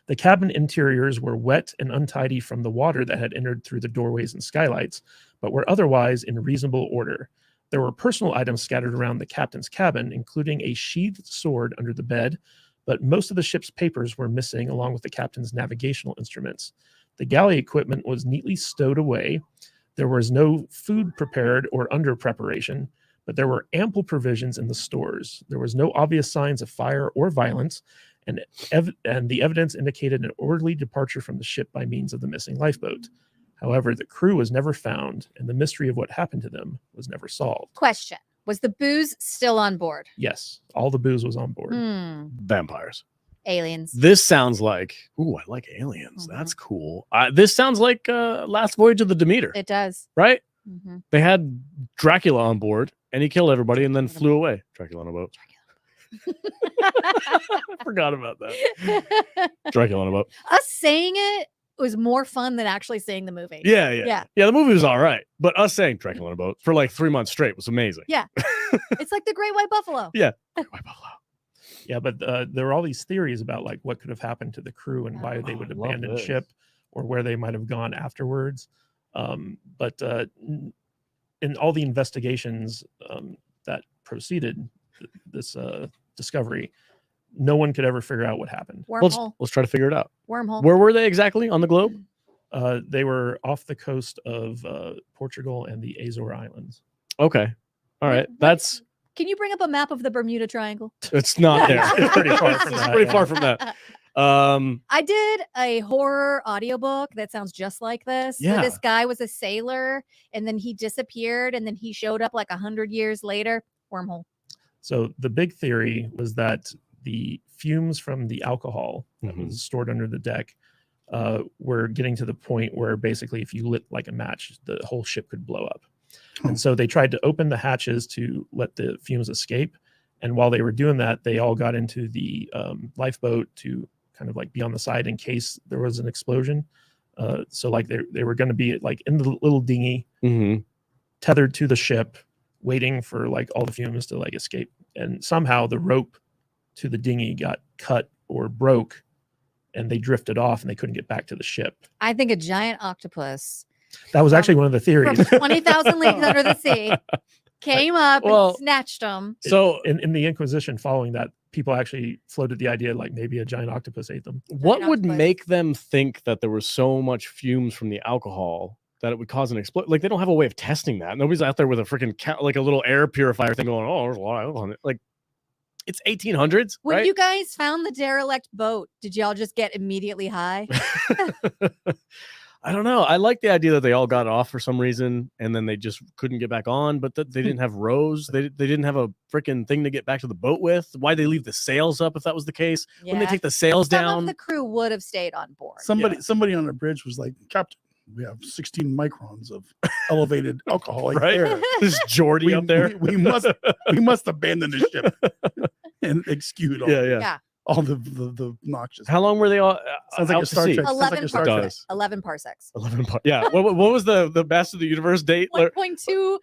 S3: The cabin interiors were wet and untidy from the water that had entered through the doorways and skylights, but were otherwise in reasonable order. There were personal items scattered around the captain's cabin, including a sheathed sword under the bed, but most of the ship's papers were missing, along with the captain's navigational instruments. The galley equipment was neatly stowed away. There was no food prepared or under preparation, but there were ample provisions in the stores. There was no obvious signs of fire or violence, and the evidence indicated an orderly departure from the ship by means of the missing lifeboat. However, the crew was never found, and the mystery of what happened to them was never solved.
S4: Question. Was the booze still on board?
S3: Yes, all the booze was on board.
S1: Vampires.
S4: Aliens.
S1: This sounds like, ooh, I like aliens. That's cool. This sounds like Last Voyage of the Demeter.
S4: It does.
S1: Right? They had Dracula on board, and he killed everybody and then flew away. Dracula on a boat. I forgot about that. Dracula on a boat.
S4: Us saying it was more fun than actually seeing the movie.
S1: Yeah. The movie was all right, but us saying Dracula on a boat for like 3 months straight was amazing.
S4: Yeah. It's like the Great White Buffalo.
S1: Yeah. Great White Buffalo.
S3: Yeah, but there were all these theories about like what could have happened to the crew and why they would abandon ship or where they might have gone afterwards. But in all the investigations that preceded this discovery, no one could ever figure out what happened.
S1: Let's try to figure it out.
S4: Wormhole.
S1: Where were they exactly on the globe?
S3: They were off the coast of Portugal and the Azore Islands.
S1: Okay. All right.
S4: Can you bring up a map of the Bermuda Triangle?
S1: It's not there.
S3: It's pretty far from that.
S1: Pretty far from that.
S4: I did a horror audiobook that sounds just like this.
S1: Yeah.
S4: So this guy was a sailor and then he disappeared and then he showed up like 100 years later. Wormhole.
S3: So the big theory was that the fumes from the alcohol that was stored under the deck were getting to the point where basically if you lit like a match, the whole ship could blow up. And so they tried to open the hatches to let the fumes escape. And while they were doing that, they all got into the lifeboat to kind of like be on the side in case there was an explosion. So like they were going to be like in the little dinghy, tethered to the ship, waiting for like all the fumes to like escape. And somehow the rope to the dinghy got cut or broke and they drifted off and they couldn't get back to the ship.
S4: I think a giant octopus.
S3: That was actually one of the theories.
S4: From 20,000 leagues under the sea came up and snatched them.
S3: So in the Inquisition following that, people actually floated the idea like maybe a giant octopus ate them.
S1: What would make them think that there was so much fumes from the alcohol that it would cause an explosion? Like they don't have a way of testing that. Nobody's out there with a freaking like a little air purifier thing going, oh, there's a lot of alcohol on it. Like it's 1800s.
S4: When
S1: right?
S4: you guys found the derelict boat, did y'all just get immediately high?
S1: I don't know. I like the idea that they all got off for some reason and then they just couldn't get back on, but they didn't have rows. They didn't have a freaking thing to get back to the boat with. Why'd they leave the sails up if that was the case?
S4: Yeah.
S1: When they take the sails
S4: Some
S1: down?
S4: of the crew would have stayed on board.
S2: Somebody on the bridge was like, Captain, we have 16 microns of elevated alcoholic
S1: right?
S2: air.
S1: This Geordie up there.
S2: We must abandon the ship and execute all.
S1: Yeah.
S2: all the noxious.
S1: How long were they all?
S2: Sounds like a Star Trek.
S4: 11
S2: Star
S4: parsecs.
S2: Trek.
S4: 11 parsecs.
S1: 11 yeah. What was the best of the universe date?
S4: 1.2.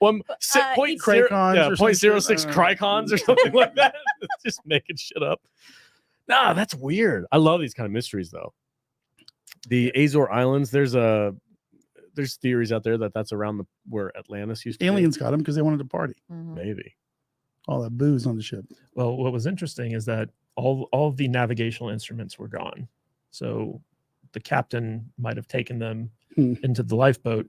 S1: Point
S2: Craycons
S1: yeah,
S2: or
S1: 0.06 cricons or something like that. Just making shit up. Nah, that's weird. I love these kind of mysteries though. The Azore Islands. There's theories out there that's around where Atlantis used to
S2: Aliens got them because they wanted to party.
S4: Mm-hmm.
S1: Maybe.
S2: All that booze on the ship.
S3: Well, what was interesting is that all of the navigational instruments were gone. So the captain might have taken them into the lifeboat.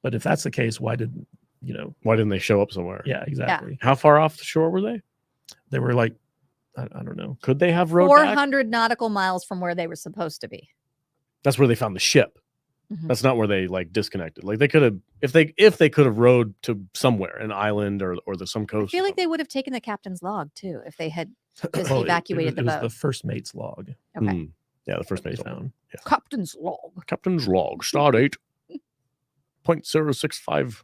S3: But if that's the case, why didn't they show up somewhere? Yeah, exactly.
S4: Yeah.
S1: How far off the shore were they?
S3: They were like, I don't know.
S1: Could they have rowed
S4: 400 nautical miles from where they were supposed to be.
S1: That's where they found the ship.
S4: Mm-hmm.
S1: That's not where they like disconnected. Like they could have, if they could have rowed to somewhere, an island or some coast.
S4: I feel like they would have taken the captain's log too if they had just evacuated
S3: it was
S4: the boat.
S3: the first mate's log.
S4: Okay.
S1: Yeah, the first
S3: they
S1: mate's
S3: found.
S1: Yeah.
S4: Captain's log.
S1: Captain's log. Stardate. 0.065.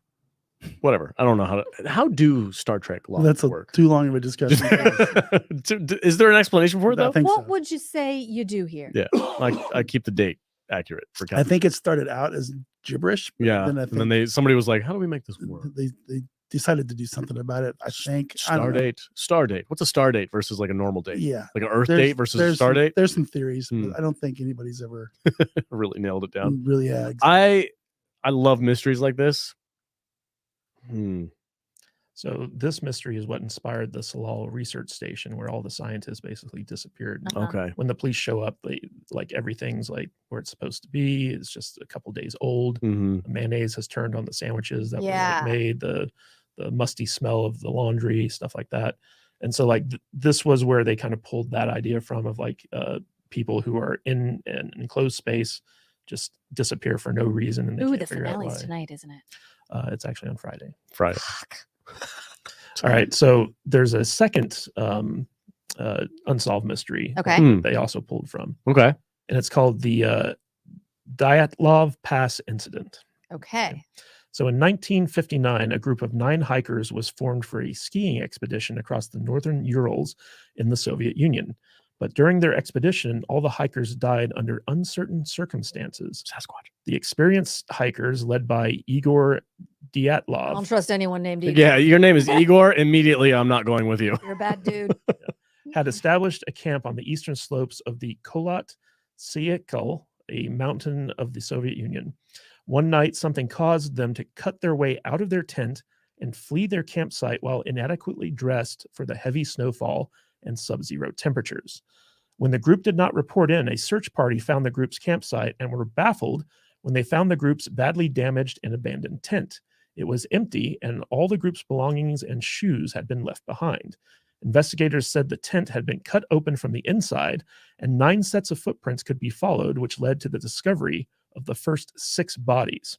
S1: Whatever. I don't know how do Star Trek logs work?
S2: Too long of a discussion.
S1: Is there an explanation for it though?
S4: What would you say you do here?
S1: Yeah, I keep the date accurate for Captain.
S2: I think it started out as gibberish.
S1: Yeah, and then somebody was like, "How do we make this work?"
S2: They decided to do something about it. I think
S1: star date. What's a star date versus like a normal date?
S2: Yeah,
S1: like an Earth date versus a star date.
S2: There's some theories, but I don't think anybody's ever
S1: really nailed it down.
S2: Really, yeah. Exactly.
S1: I love mysteries like this.
S3: So this mystery is what inspired the Salal research station, where all the scientists basically disappeared.
S1: Okay.
S3: When the police show up, they like everything's like where it's supposed to be. It's just a couple days old. The mayonnaise has turned on the sandwiches that were like, made. The musty smell of the laundry, stuff like that. And so like this was where they kind of pulled that idea from, of like people who are in an enclosed space just disappear for no reason. And
S4: the finale's tonight, isn't it?
S3: It's actually on Friday.
S1: All
S3: right. So there's a second unsolved mystery.
S4: Okay.
S3: They also pulled from.
S1: Okay.
S3: And it's called the Dyatlov Pass Incident.
S4: Okay.
S3: So in 1959, a group of 9 hikers was formed for a skiing expedition across the northern Urals in the Soviet Union. But during their expedition, all the hikers died under uncertain circumstances.
S1: Sasquatch.
S3: The experienced hikers, led by Igor Dyatlov.
S4: I don't trust anyone named Igor.
S1: Yeah, your name is Igor. Immediately, I'm not going with you.
S4: You're a bad dude.
S3: Had established a camp on the eastern slopes of the Kholat Syakhl, a mountain of the Soviet Union. One night, something caused them to cut their way out of their tent and flee their campsite while inadequately dressed for the heavy snowfall and sub-zero temperatures. When the group did not report in, a search party found the group's campsite and were baffled when they found the group's badly damaged and abandoned tent. It was empty, and all the group's belongings and shoes had been left behind. Investigators said the tent had been cut open from the inside, and 9 sets of footprints could be followed, which led to the discovery of the first 6 bodies.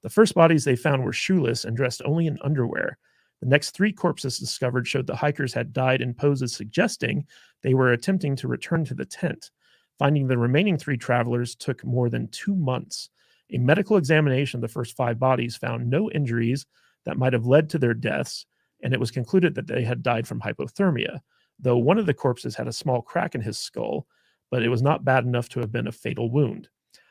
S3: The first bodies they found were shoeless and dressed only in underwear. The next 3 corpses discovered showed the hikers had died in poses suggesting they were attempting to return to the tent. Finding the remaining 3 travelers took more than 2 months. A medical examination of the first 5 bodies found no injuries that might have led to their deaths, and it was concluded that they had died from hypothermia, though one of the corpses had a small crack in his skull, but it was not bad enough to have been a fatal wound.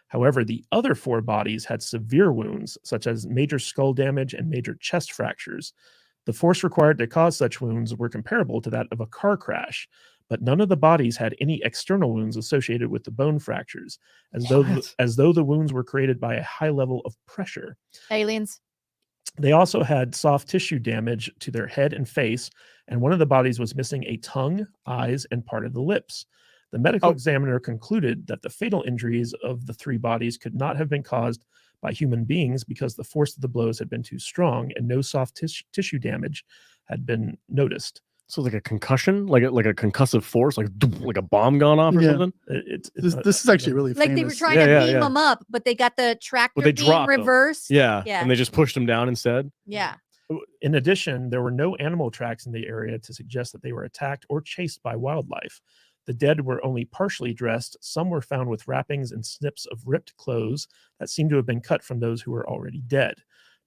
S3: However, the other 4 bodies had severe wounds, such as major skull damage and major chest fractures. The force required to cause such wounds were comparable to that of a car crash, but none of the bodies had any external wounds associated with the bone fractures, as though the wounds were created by a high level of pressure.
S4: Aliens.
S3: They also had soft tissue damage to their head and face, and one of the bodies was missing a tongue, eyes, and part of the lips. The medical examiner concluded that the fatal injuries of the 3 bodies could not have been caused by human beings because the force of the blows had been too strong and no soft tissue damage had been noticed.
S1: So like a concussion, like a concussive force, like a bomb gone off or something.
S2: This is actually really
S4: like
S2: famous.
S4: they were trying to beam them up, but they got the tractor beam reversed.
S1: Yeah, and they just pushed them down instead.
S4: Yeah.
S3: In addition, there were no animal tracks in the area to suggest that they were attacked or chased by wildlife. The dead were only partially dressed. Some were found with wrappings and snips of ripped clothes that seemed to have been cut from those who were already dead.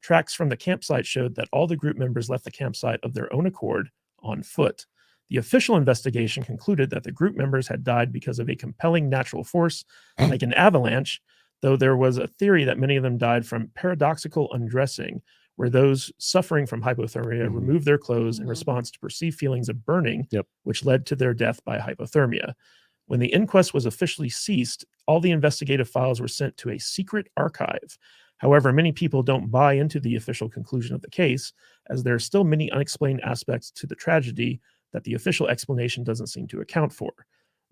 S3: Tracks from the campsite showed that all the group members left the campsite of their own accord on foot. The official investigation concluded that the group members had died because of a compelling natural force, like an avalanche, though there was a theory that many of them died from paradoxical undressing, where those suffering from hypothermia removed their clothes in response to perceived feelings of burning, which led to their death by hypothermia. When the inquest was officially ceased, all the investigative files were sent to a secret archive. However, many people don't buy into the official conclusion of the case, as there are still many unexplained aspects to the tragedy that the official explanation doesn't seem to account for.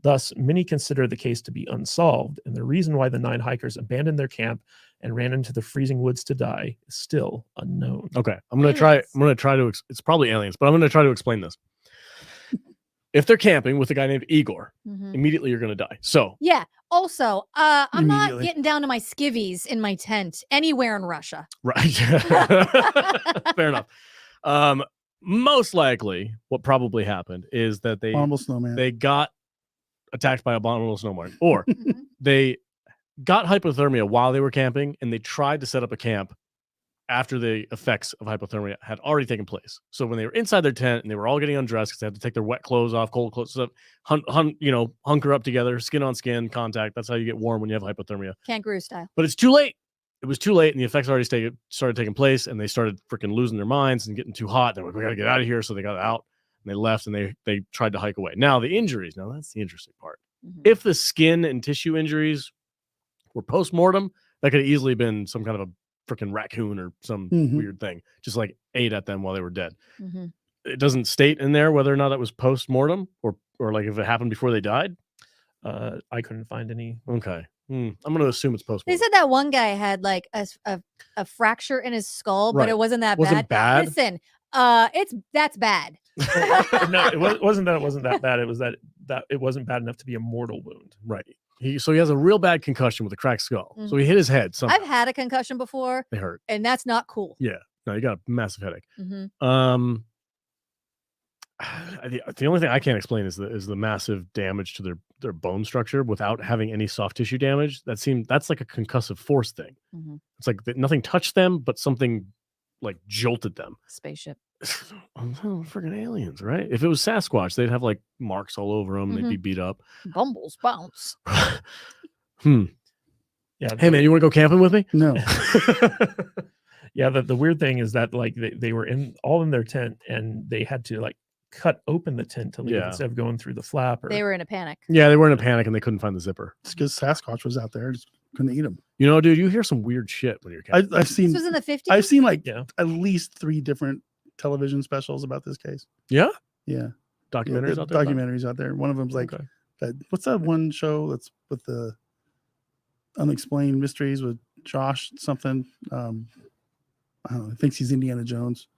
S3: Thus, many consider the case to be unsolved, and the reason why the 9 hikers abandoned their camp and ran into the freezing woods to die is still unknown.
S1: Okay, I'm going to try to, it's probably aliens, but I'm going to try to explain this. If they're camping with a guy named Igor, immediately you're going to die. So
S4: yeah. Also, I'm not getting down to my skivvies in my tent anywhere in Russia.
S1: Right. Fair enough. Most likely, what probably happened is that they got attacked by a abominable snowman, or they got hypothermia while they were camping, and they tried to set up a camp after the effects of hypothermia had already taken place. So when they were inside their tent and they were all getting undressed because they had to take their wet clothes off, cold clothes, stuff, hunker up together, skin on skin contact. That's how you get warm when you have hypothermia.
S4: Kangaroo style.
S1: But it's too late. It was too late, and the effects already started taking place, and they started freaking losing their minds and getting too hot. They're like, we got to get out of here. So they got out, and they left, and they tried to hike away. Now, the injuries. Now, that's the interesting part. If the skin and tissue injuries were post-mortem, that could have easily been some kind of a freaking raccoon or some weird thing, just like ate at them while they were dead. It doesn't state in there whether or not that was post-mortem or like if it happened before they died.
S3: I couldn't find any.
S1: Okay. I'm going to assume it's post-mortem.
S4: They said that one guy had like a fracture in was skull, but it wasn't that bad. Listen, that's bad.
S3: No, it wasn't that. It wasn't that bad. It was that it wasn't bad enough to be a mortal wound.
S1: Right. So he has a real bad concussion with a cracked skull. So he hit his head somehow.
S4: I've had a concussion before.
S1: They hurt.
S4: And that's not cool.
S1: Yeah. No, you got a massive headache. The only thing I can't explain is the massive damage to their bone structure without having any soft tissue damage. That's like a concussive force thing. It's like nothing touched them, but something like jolted them.
S4: Spaceship.
S1: Freaking aliens, right? If it was Sasquatch, they'd have like marks all over them. They'd be beat up.
S4: Bumbles bounce.
S1: Yeah. Hey man, you want to go camping with me?
S2: No.
S3: Yeah. The weird thing is that like they were all in their tent, and they had to like cut open the tent to leave instead of going through the flap.
S4: They were in a panic.
S1: Yeah, they were in a panic and they couldn't find the zipper.
S2: It's because Sasquatch was out there, just couldn't eat them.
S1: You know, dude, you hear some weird shit when you're camping.
S2: I've seen.
S4: This was in the 50s.
S2: I've seen like at least 3 different television specials about this case.
S1: Yeah.
S2: Documentaries out there. Documentaries out there. One of them's like that. What's that one show that's with the unexplained mysteries with Josh something? I don't know. He thinks he's Indiana Jones.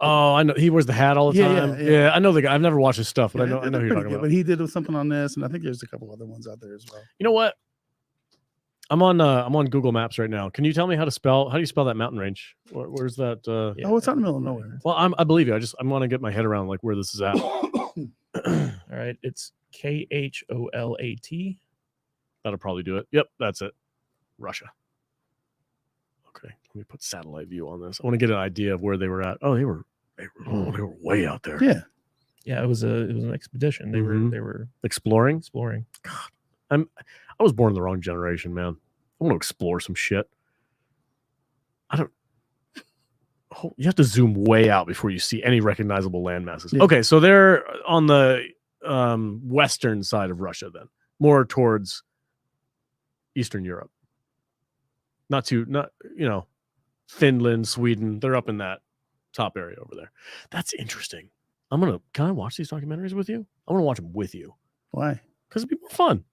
S1: Oh, I know. He wears the hat all the time. Yeah, I know the guy. I've never watched his stuff, but I know who you're talking about.
S2: But he did something on this, and I think there's a couple other ones out there as well.
S1: You know what? I'm on Google Maps right now. Can you tell me how do you spell that mountain range? Where's that?
S2: It's out in the middle of nowhere.
S1: Well, I believe you. I want to get my head around like where this is at.
S3: All right, it's Kholat.
S1: That'll probably do it. Yep, that's it. Russia. Okay, let me put satellite view on this. I want to get an idea of where they were at. Oh, they were way out there.
S3: Yeah. It was an expedition. They were
S1: exploring.
S3: God,
S1: I was born in the wrong generation, man. I want to explore some shit. You have to zoom way out before you see any recognizable land masses. Yeah. Okay, so they're on the western side of Russia then, more towards Eastern Europe. Not Finland, Sweden. They're up in that top area over there. That's interesting. Can I watch these documentaries with you? I want to watch them with you.
S2: Why?
S1: Because it'd be more fun.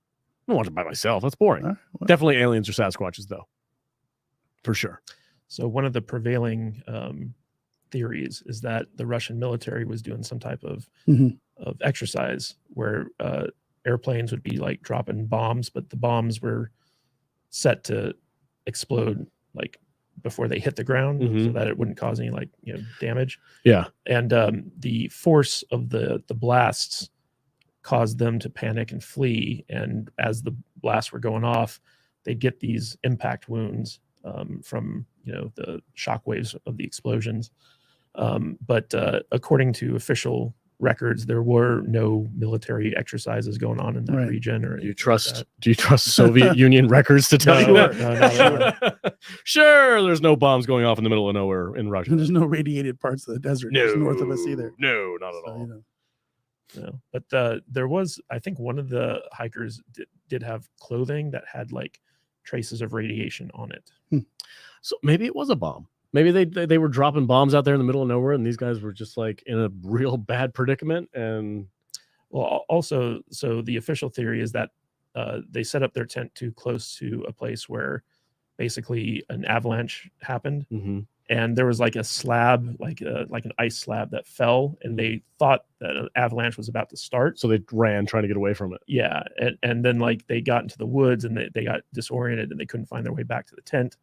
S1: I don't watch it by myself. That's boring. Definitely aliens or Sasquatches, though. For sure.
S3: So one of the prevailing theories is that the Russian military was doing some type of exercise where airplanes would be like dropping bombs, but the bombs were set to explode like before they hit the ground so that it wouldn't cause any damage.
S1: Yeah.
S3: And the force of the blasts caused them to panic and flee. And as the blasts were going off, they'd get these impact wounds from the shock waves of the explosions. But according to official records, there were no military exercises going on in that
S2: Right.
S3: region. Or
S1: Do you
S3: anything like
S1: trust?
S3: that.
S1: Do you trust Soviet Union records to tell you
S3: No,
S1: that?
S3: no, not at all.
S1: Sure, there's no bombs going off in the middle of nowhere in Russia.
S2: And there's no radiated parts of the desert just north of us either.
S1: No, not at
S2: So,
S1: all.
S2: you know.
S3: No, but there was, I think one of the hikers did have clothing that had like traces of radiation on it.
S1: So maybe it was a bomb. Maybe they were dropping bombs out there in the middle of nowhere, and these guys were just like in a real bad predicament. And
S3: well, also, so the official theory is that they set up their tent too close to a place where basically an avalanche happened, and there was like a slab, like an ice slab that fell, and they thought that an avalanche was about to start,
S1: so they ran trying to get away from it.
S3: Yeah, and then like they got into the woods and they got disoriented and they couldn't find their way back to the tent,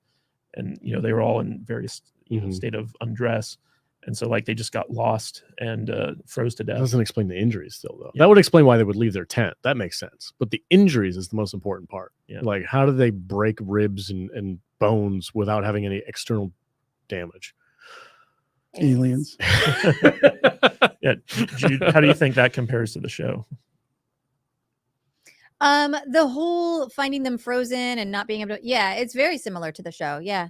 S3: and they were all in various state of undress, and so like they just got lost and froze to death.
S1: That doesn't explain the injuries still though. That would explain why they would leave their tent. That makes sense. But the injuries is the most important part. Like, how do they break ribs and bones without having any external damage?
S2: Aliens.
S3: Yeah, Jude, how do you think that compares to the show?
S4: The whole finding them frozen and not being able to, it's very similar to the show. Yeah.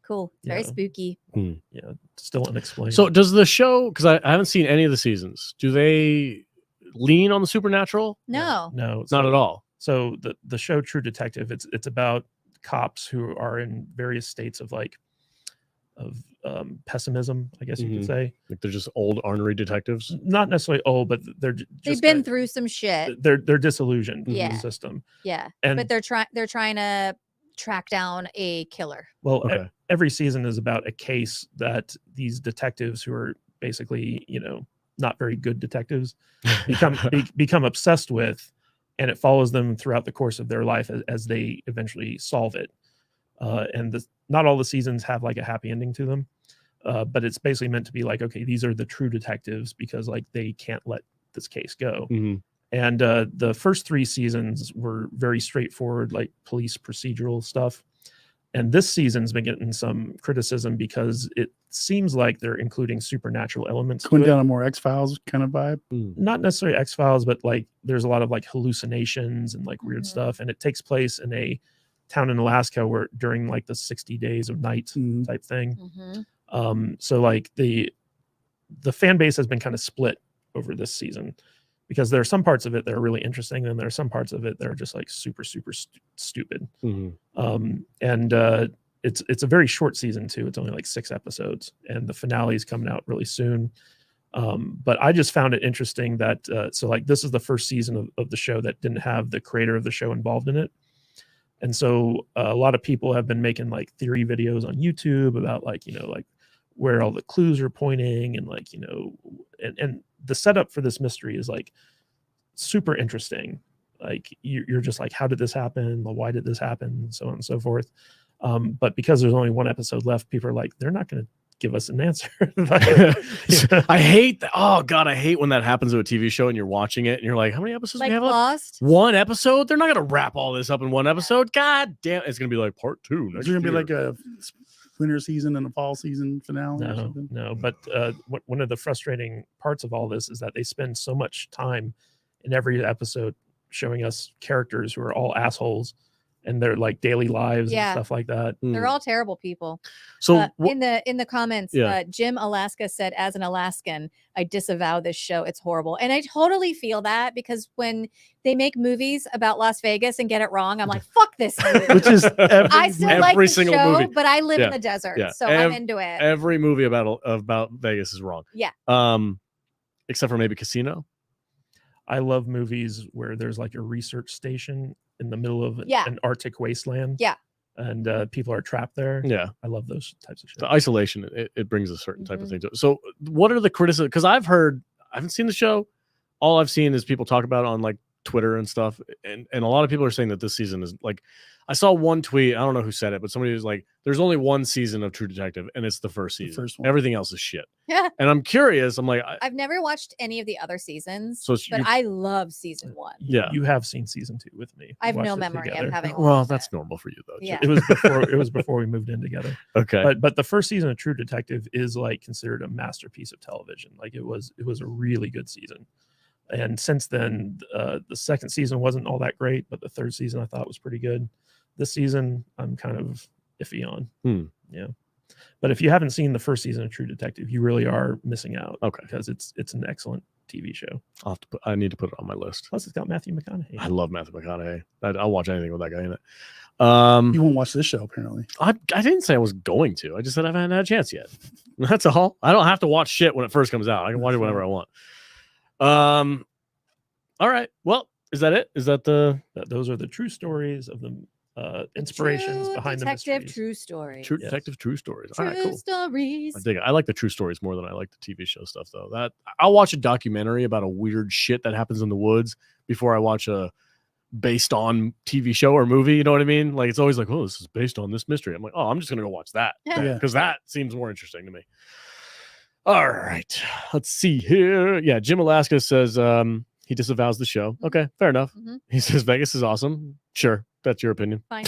S4: Cool. It's very spooky.
S3: Yeah, still unexplained.
S1: So does the show, because I haven't seen any of the seasons, do they lean on the supernatural?
S4: No.
S1: Not at all.
S3: So the show True Detective, it's about cops who are in various states of pessimism, I guess you could say.
S1: Like they're just old ornery detectives.
S3: Not necessarily old, but
S4: they've been through some shit.
S3: They're disillusioned with the system.
S4: Yeah,
S3: and
S4: but they're trying to track down a killer.
S3: Well, every season is about a case that these detectives, who are basically not very good detectives, become obsessed with, and it follows them throughout the course of their life as they eventually solve it. And not all the seasons have like a happy ending to them, but it's basically meant to be like, okay, these are the true detectives because like they can't let this case go. And the first 3 seasons were very straightforward, like police procedural stuff. And this season's been getting some criticism because it seems like they're including supernatural elements.
S2: Going down a more X-Files kind of vibe.
S3: Not necessarily X-Files, but like there's a lot of like hallucinations and like weird stuff. And it takes place in a town in Alaska where during like the 60 days of night type thing. So like the fan base has been kind of split over this season, because there are some parts of it that are really interesting, and there are some parts of it that are just like super stupid. And it's a very short season too. It's only like 6 episodes, and the finale is coming out really soon. But I just found it interesting that so like this is the first season of the show that didn't have the creator of the show involved in it. And so a lot of people have been making like theory videos on YouTube about like, like where all the clues are pointing, and like, and the setup for this mystery is like super interesting. Like you're just like, how did this happen? Well, why did this happen? So on and so forth. But because there's only 1 episode left, people are like, they're not going to give us an answer.
S1: I hate that. Oh God, I hate when that happens to a TV show and you're watching it and you're like, how many episodes do we have
S4: Lost?
S1: 1 episode? They're not going to wrap all this up in 1 episode. God damn. It's going to be like part 2.
S2: It's going to be like a winter season and a fall season finale or something.
S3: No, but one of the frustrating parts of all this is that they spend so much time in every episode showing us characters who are all assholes and their like daily lives and stuff like that.
S4: They're all terrible people.
S1: So
S4: in the comments, Jim Alaska said, as an Alaskan, I disavow this show. It's horrible. And I totally feel that, because when they make movies about Las Vegas and get it wrong, I'm like, fuck this movie.
S2: Which is
S4: I still like the
S1: single
S4: show,
S1: movie.
S4: but I live in the desert, so I'm into it.
S1: Every movie about Vegas is wrong.
S4: Yeah.
S1: Except for maybe Casino.
S3: I love movies where there's like a research station in the middle of an Arctic wasteland.
S4: Yeah.
S3: And people are trapped there.
S1: Yeah.
S3: I love those types of shit.
S1: The isolation, it brings a certain type of thing to it. So what are the criticisms? Because I haven't seen the show. All I've seen is people talk about it on like Twitter and stuff, and a lot of people are saying that this season is like, I saw one tweet, I don't know who said it, but somebody was like, there's only one season of True Detective and it's the first season.
S2: The first one.
S1: Everything else is shit.
S4: Yeah.
S1: And I'm curious, I'm like,
S4: I've never watched any of the other seasons,
S1: so
S4: but I love season 1.
S1: Yeah.
S3: You have seen season 2 with me.
S4: I have
S3: We
S4: no
S3: watched it
S4: memory
S3: together.
S4: of having
S1: well,
S4: watched
S1: that's
S4: it.
S1: normal for you though.
S4: Yeah.
S3: It was before we moved in together.
S1: Okay.
S3: But the first season of True Detective is like considered a masterpiece of television. Like it was a really good season. And since then, the second season wasn't all that great, but the third season I thought was pretty good. This season, I'm kind of iffy on. Yeah. But if you haven't seen the first season of True Detective, you really are missing out.
S1: Okay.
S3: Because it's an excellent TV show.
S1: I need to put it on my list.
S3: Plus, it's got Matthew McConaughey.
S1: I love Matthew McConaughey. I'll watch anything with that guy in it.
S2: You won't watch this show, apparently.
S1: I didn't say I was going to. I just said I haven't had a chance yet. That's all. I don't have to watch shit when it first comes out. I can watch it whenever I want. All right. Well, is that it? Is that
S3: those are the true stories of the inspirations
S4: True
S3: behind
S4: detective
S3: the mysteries.
S4: true stories.
S1: True
S3: Yes.
S1: Detective True Stories?
S4: True
S1: All right, cool.
S4: stories.
S1: I dig it. I like the true stories more than I like the TV show stuff, though. That I'll watch a documentary about a weird shit that happens in the woods before I watch a based on TV show or movie. You know what I mean? Like it's always like, oh, this is based on this mystery. I'm like, oh, I'm just gonna go watch that
S4: Yeah.
S1: because that seems more interesting to me. All right, let's see here. Yeah, Jim Alaska says he disavows the show. Okay, fair enough. He says Vegas is awesome. Sure, that's your opinion.
S4: Fine.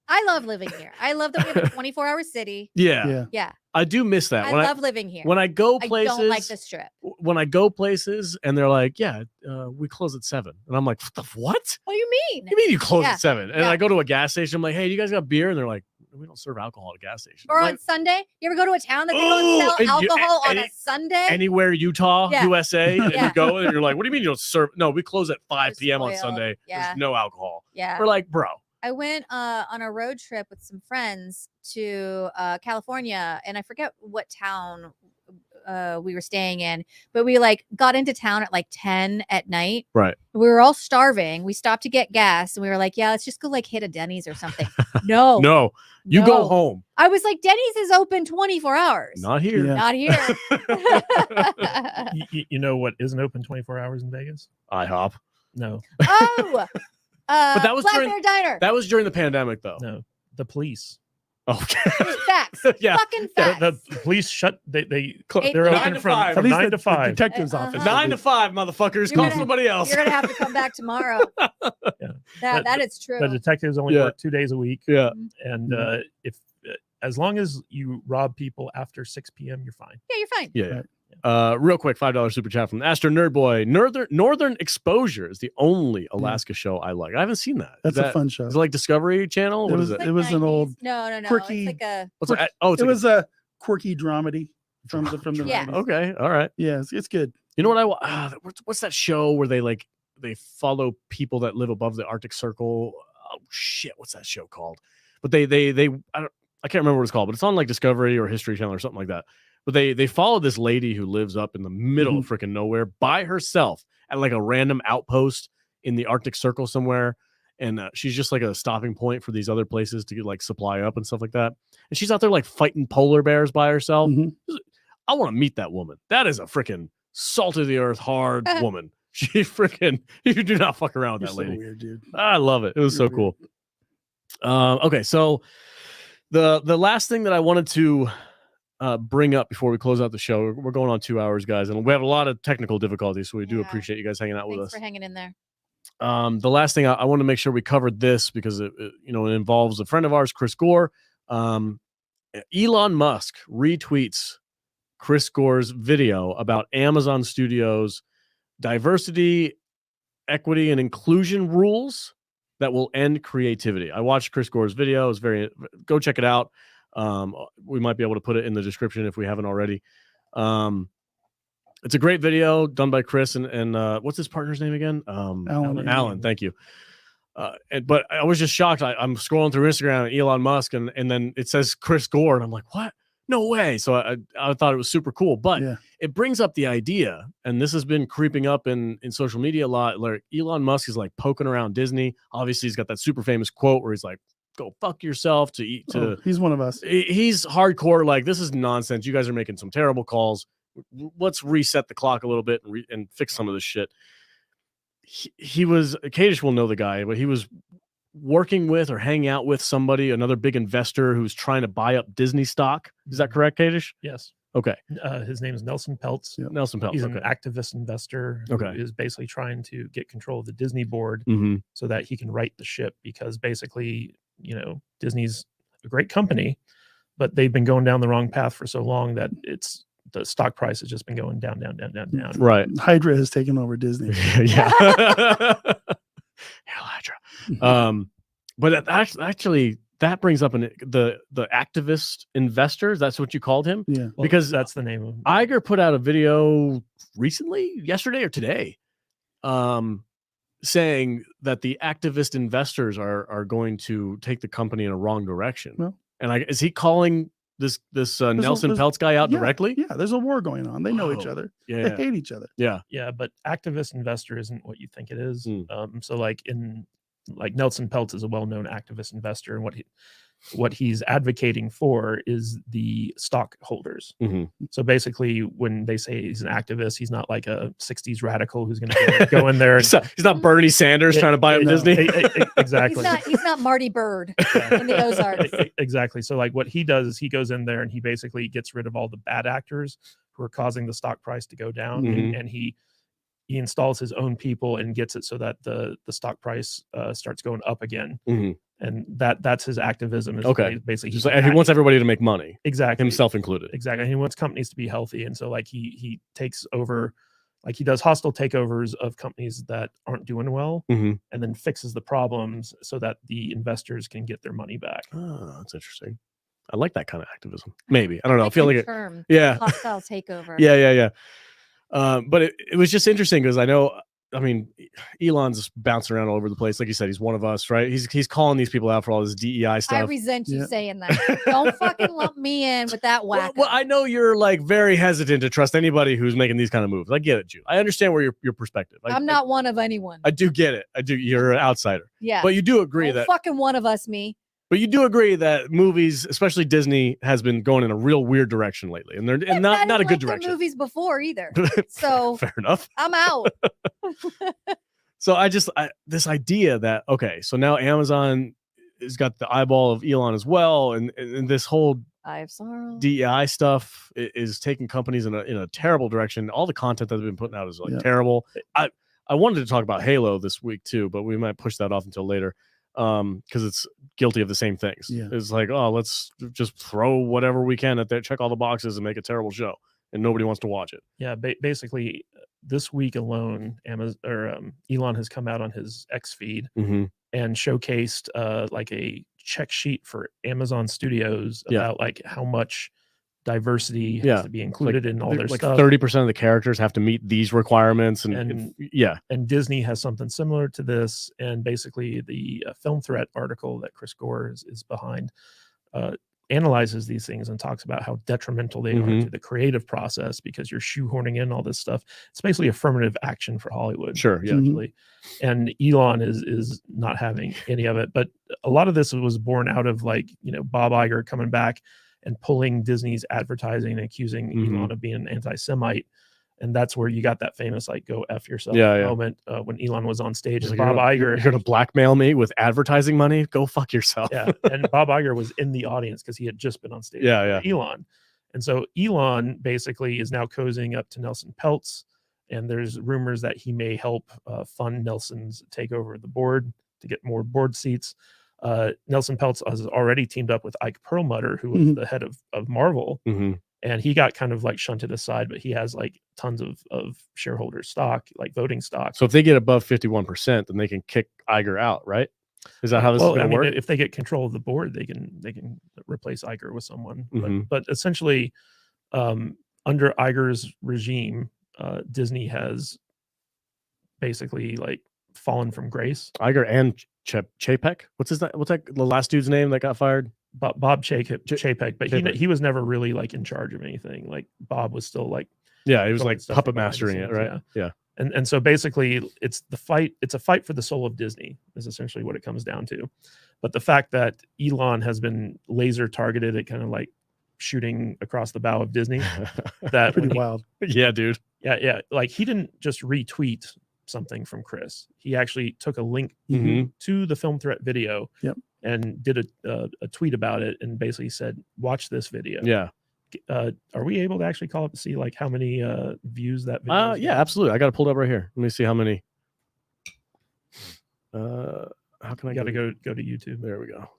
S4: I love living here. I love that we have a 24-hour city.
S1: Yeah.
S4: Yeah.
S1: I do miss that.
S4: I love living here.
S1: When I go places,
S4: I don't like the strip.
S1: When I go places and they're like, yeah, we close at 7. And I'm like, what?
S4: What do you mean?
S1: You mean you close
S4: Yeah.
S1: at 7? And I go to a gas station. I'm like, hey, you guys got beer? And they're like, we don't serve alcohol at a gas station.
S4: Or
S1: I'm
S4: on
S1: like,
S4: Sunday, you ever go to a town that they
S1: Oh,
S4: don't
S1: and
S4: sell
S1: you-
S4: alcohol on
S1: any-
S4: a Sunday?
S1: anywhere, Utah,
S4: Yeah.
S1: USA, and
S4: Yeah.
S1: you go and you're like, what do you mean you don't serve? No, we close at 5
S4: We're
S1: p.m. on
S4: spoiled.
S1: Sunday.
S4: Yeah.
S1: There's no alcohol.
S4: Yeah.
S1: We're like, bro.
S4: I went on a road trip with some friends to California, and I forget what town we were staying in, but we like got into town at like 10 at night.
S1: Right.
S4: We were all starving. We stopped to get gas, and we were like, yeah, let's just go like hit a Denny's or something. No.
S1: No, you go
S4: No.
S1: home.
S4: I was like, Denny's is open 24 hours.
S1: Not here.
S2: Yeah.
S4: Not here.
S3: You know what isn't open 24 hours in Vegas?
S1: IHOP.
S3: No,
S4: Oh,
S1: But that was
S4: Black
S1: during-
S4: Bear Diner.
S1: That was during the pandemic, though.
S3: no. The police.
S1: Okay.
S4: Facts.
S1: Yeah.
S4: Fucking
S3: The,
S4: facts.
S3: the police shut. They're
S4: Eight-
S3: open
S1: 9 to
S3: from
S1: 5.
S2: At least
S3: 9 to
S2: the
S3: 5.
S2: detective's
S4: Uh-huh.
S2: office.
S1: 9 to 5, motherfuckers.
S4: You're
S1: Call
S4: gonna-
S1: somebody else.
S4: You're gonna have to come back tomorrow.
S3: Yeah.
S4: That is true.
S3: The detectives only
S1: Yeah.
S3: work 2 days a week,
S1: Yeah.
S3: and if as long as you rob people after 6 p.m., you're fine.
S4: Yeah, you're fine.
S1: Yeah. Real quick, $5 super chat from Astro Nerd Boy. Northern Exposure is the only Alaska show I like. I haven't seen that.
S2: That's
S1: Is
S2: a fun show.
S1: Is it like Discovery Channel?
S2: It
S1: What
S2: was-
S1: is it?
S2: It was an old
S4: No.
S2: quirky-
S4: It's like a
S1: What's it? Oh, it's
S2: It
S1: like
S2: was a quirky dramedy from the
S4: Yeah.
S2: 90s.
S1: okay. All right.
S2: Yeah, it's good.
S1: You know what what's that show where they follow people that live above the Arctic Circle? Oh shit, what's that show called? But I can't remember what it's called, but it's on like Discovery or History Channel or something like that. But they follow this lady who lives up in the middle of freaking nowhere by herself at like a random outpost in the Arctic Circle somewhere. And she's just like a stopping point for these other places to get like supply up and stuff like that. And she's out there like fighting polar bears by herself.
S2: Mhm.
S1: I want to meet that woman. That is a freaking salt of the earth hard woman. She freaking, you do not fuck around with
S2: You're
S1: that
S2: so
S1: lady.
S2: weird, dude.
S1: I love it. It was
S2: You're
S1: so cool. Okay, so the last thing that I wanted to bring up before we close out the show, we're going on 2 hours, guys, and we have a lot of technical difficulties, so we do
S4: Yeah.
S1: appreciate you guys hanging out with
S4: Thanks
S1: us.
S4: for hanging in there.
S1: The last thing I want to make sure we covered this because it involves a friend of ours, Chris Gore. Elon Musk retweets Chris Gore's video about Amazon Studios diversity, equity, and inclusion rules that will end creativity. I watched Chris Gore's video. It's go check it out. We might be able to put it in the description if we haven't already. It's a great video done by Chris and what's his partner's name again? Alan. Thank you. But I was just shocked. I'm scrolling through Instagram and Elon Musk and then it says Chris Gore and I'm like, what? No way. So I thought it was super cool, but it brings up the idea, and this has been creeping up in social media a lot. Like Elon Musk is like poking around Disney. Obviously, he's got that super famous quote where he's like, "Go fuck yourself."
S2: He's one of us.
S1: He's hardcore. Like, this is nonsense. You guys are making some terrible calls. Let's reset the clock a little bit and fix some of this shit. he was, Kadish will know the guy, but he was working with or hanging out with somebody, another big investor who's trying to buy up Disney stock. Is that correct, Kadish?
S3: Yes.
S1: Okay.
S3: His name is Nelson Peltz.
S1: Yeah. Nelson Peltz.
S3: He's an activist investor who is basically trying to get control of the Disney board so that he can right the ship, because basically, Disney's a great company, but they've been going down the wrong path for so long that the stock price has just been going down.
S1: Right.
S2: Hydra has taken over Disney.
S1: Yeah. Hell, Hydra. But actually, that brings up the activist investors. That's what you called him?
S2: Yeah.
S3: Well,
S1: because
S3: that's the name of him.
S1: Iger put out a video recently, yesterday or today, saying that the activist investors are going to take the company in a wrong direction.
S2: Well,
S1: and is he calling this Nelson Peltz guy out directly?
S2: Yeah, there's a war going on. They know each other.
S1: Yeah.
S2: They hate each other.
S1: Yeah.
S3: Yeah, but activist investor isn't what you think it is. So like Nelson Peltz is a well-known activist investor, and what he's advocating for is the stockholders. So basically, when they say he's an activist, he's not like a 60s radical who's going to go in there.
S1: He's not Bernie Sanders trying to buy up Disney.
S3: Exactly.
S4: He's not Marty Bird in the Ozarks.
S3: Exactly. So like what he does is he goes in there and he basically gets rid of all the bad actors who are causing the stock price to go down, and he installs his own people and gets it so that the stock price starts going up again. And that's his activism. Is basically
S1: and he wants everybody to make money.
S3: Exactly.
S1: Himself included.
S3: Exactly. And he wants companies to be healthy. And so like he takes over, like he does hostile takeovers of companies that aren't doing well, and then fixes the problems so that the investors can get their money back.
S1: Oh, that's interesting. I like that kind of activism. Maybe. I don't know. I feel like
S4: term.
S1: Yeah.
S4: Hostile takeover.
S1: Yeah. But it was just interesting because Elon's bouncing around all over the place. Like you said, he's one of us, right? He's calling these people out for all this DEI stuff.
S4: I resent you saying that. Don't fucking lump me in with that whack.
S1: Well, I know you're like very hesitant to trust anybody who's making these kind of moves. I get it, Jude. I understand where your perspective.
S4: I'm not one of anyone.
S1: I do get it. I do. You're an outsider.
S4: Yeah.
S1: But you do agree that
S4: fucking one of us, me.
S1: But you do agree that movies, especially Disney, has been going in a real weird direction lately, and they're not a good direction.
S4: Movies before either, so
S1: fair enough.
S4: I'm out.
S1: So this idea that so now Amazon has got the eyeball of Elon as well, and this whole DEI stuff is taking companies in a terrible direction. All the content that they've been putting out is terrible. I wanted to talk about Halo this week too, but we might push that off until later. Because it's guilty of the same things. It's like, let's just throw whatever we can at there, check all the boxes, and make a terrible show, and nobody wants to watch it.
S3: Yeah, basically, this week alone, Elon has come out on his X feed and showcased like a check sheet for Amazon Studios about like how much diversity has to be included in all their stuff.
S1: 30% of the characters have to meet these requirements, and
S3: Disney has something similar to this. And basically, the Film Threat article that Chris Gore is behind analyzes these things and talks about how detrimental they are to the creative process, because you're shoehorning in all this stuff. It's basically affirmative action for Hollywood.
S1: Sure,
S3: essentially. And Elon is not having any of it. But a lot of this was born out of Bob Iger coming back and pulling Disney's advertising and accusing Elon of being an anti-Semite. And that's where you got that famous go F yourself moment when Elon was on stage. And Bob Iger,
S1: you're going to blackmail me with advertising money? Go fuck yourself.
S3: Yeah. And Bob Iger was in the audience because he had just been on stage with Elon. And so Elon basically is now cozying up to Nelson Peltz. And there's rumors that he may help fund Nelson's takeover of the board to get more board seats. Nelson Peltz has already teamed up with Ike Perlmutter, who was the head of Marvel, and he got kind of shunted aside, but he has tons of shareholder stock, voting stock.
S1: So if they get above 51%, then they can kick Iger out, right? Is that how this is going to work?
S3: If they get control of the board, they can replace Iger with someone. But essentially, under Iger's regime, Disney has basically fallen from grace.
S1: Iger and Chapek, what's the last dude's name that got fired?
S3: Bob Chapek, but he was never really in charge of anything. Bob was still
S1: he was puppet mastering it, right? Yeah.
S3: And so basically it's a fight for the soul of Disney is essentially what it comes down to. But the fact that Elon has been laser targeted at kind of shooting across the bow of Disney, that
S2: pretty wild.
S1: Yeah, dude.
S3: Yeah. He didn't just retweet something from Chris. He actually took a link
S1: Mhm.
S3: to the Film Threat video
S2: Yep.
S3: and did a tweet about it and basically said, watch this video.
S1: Yeah.
S3: Are we able to actually call up to see like how many views that video
S1: Yeah, absolutely. I got it pulled up right here. Let me see how many. How can I
S3: got to go to YouTube?
S1: There we go.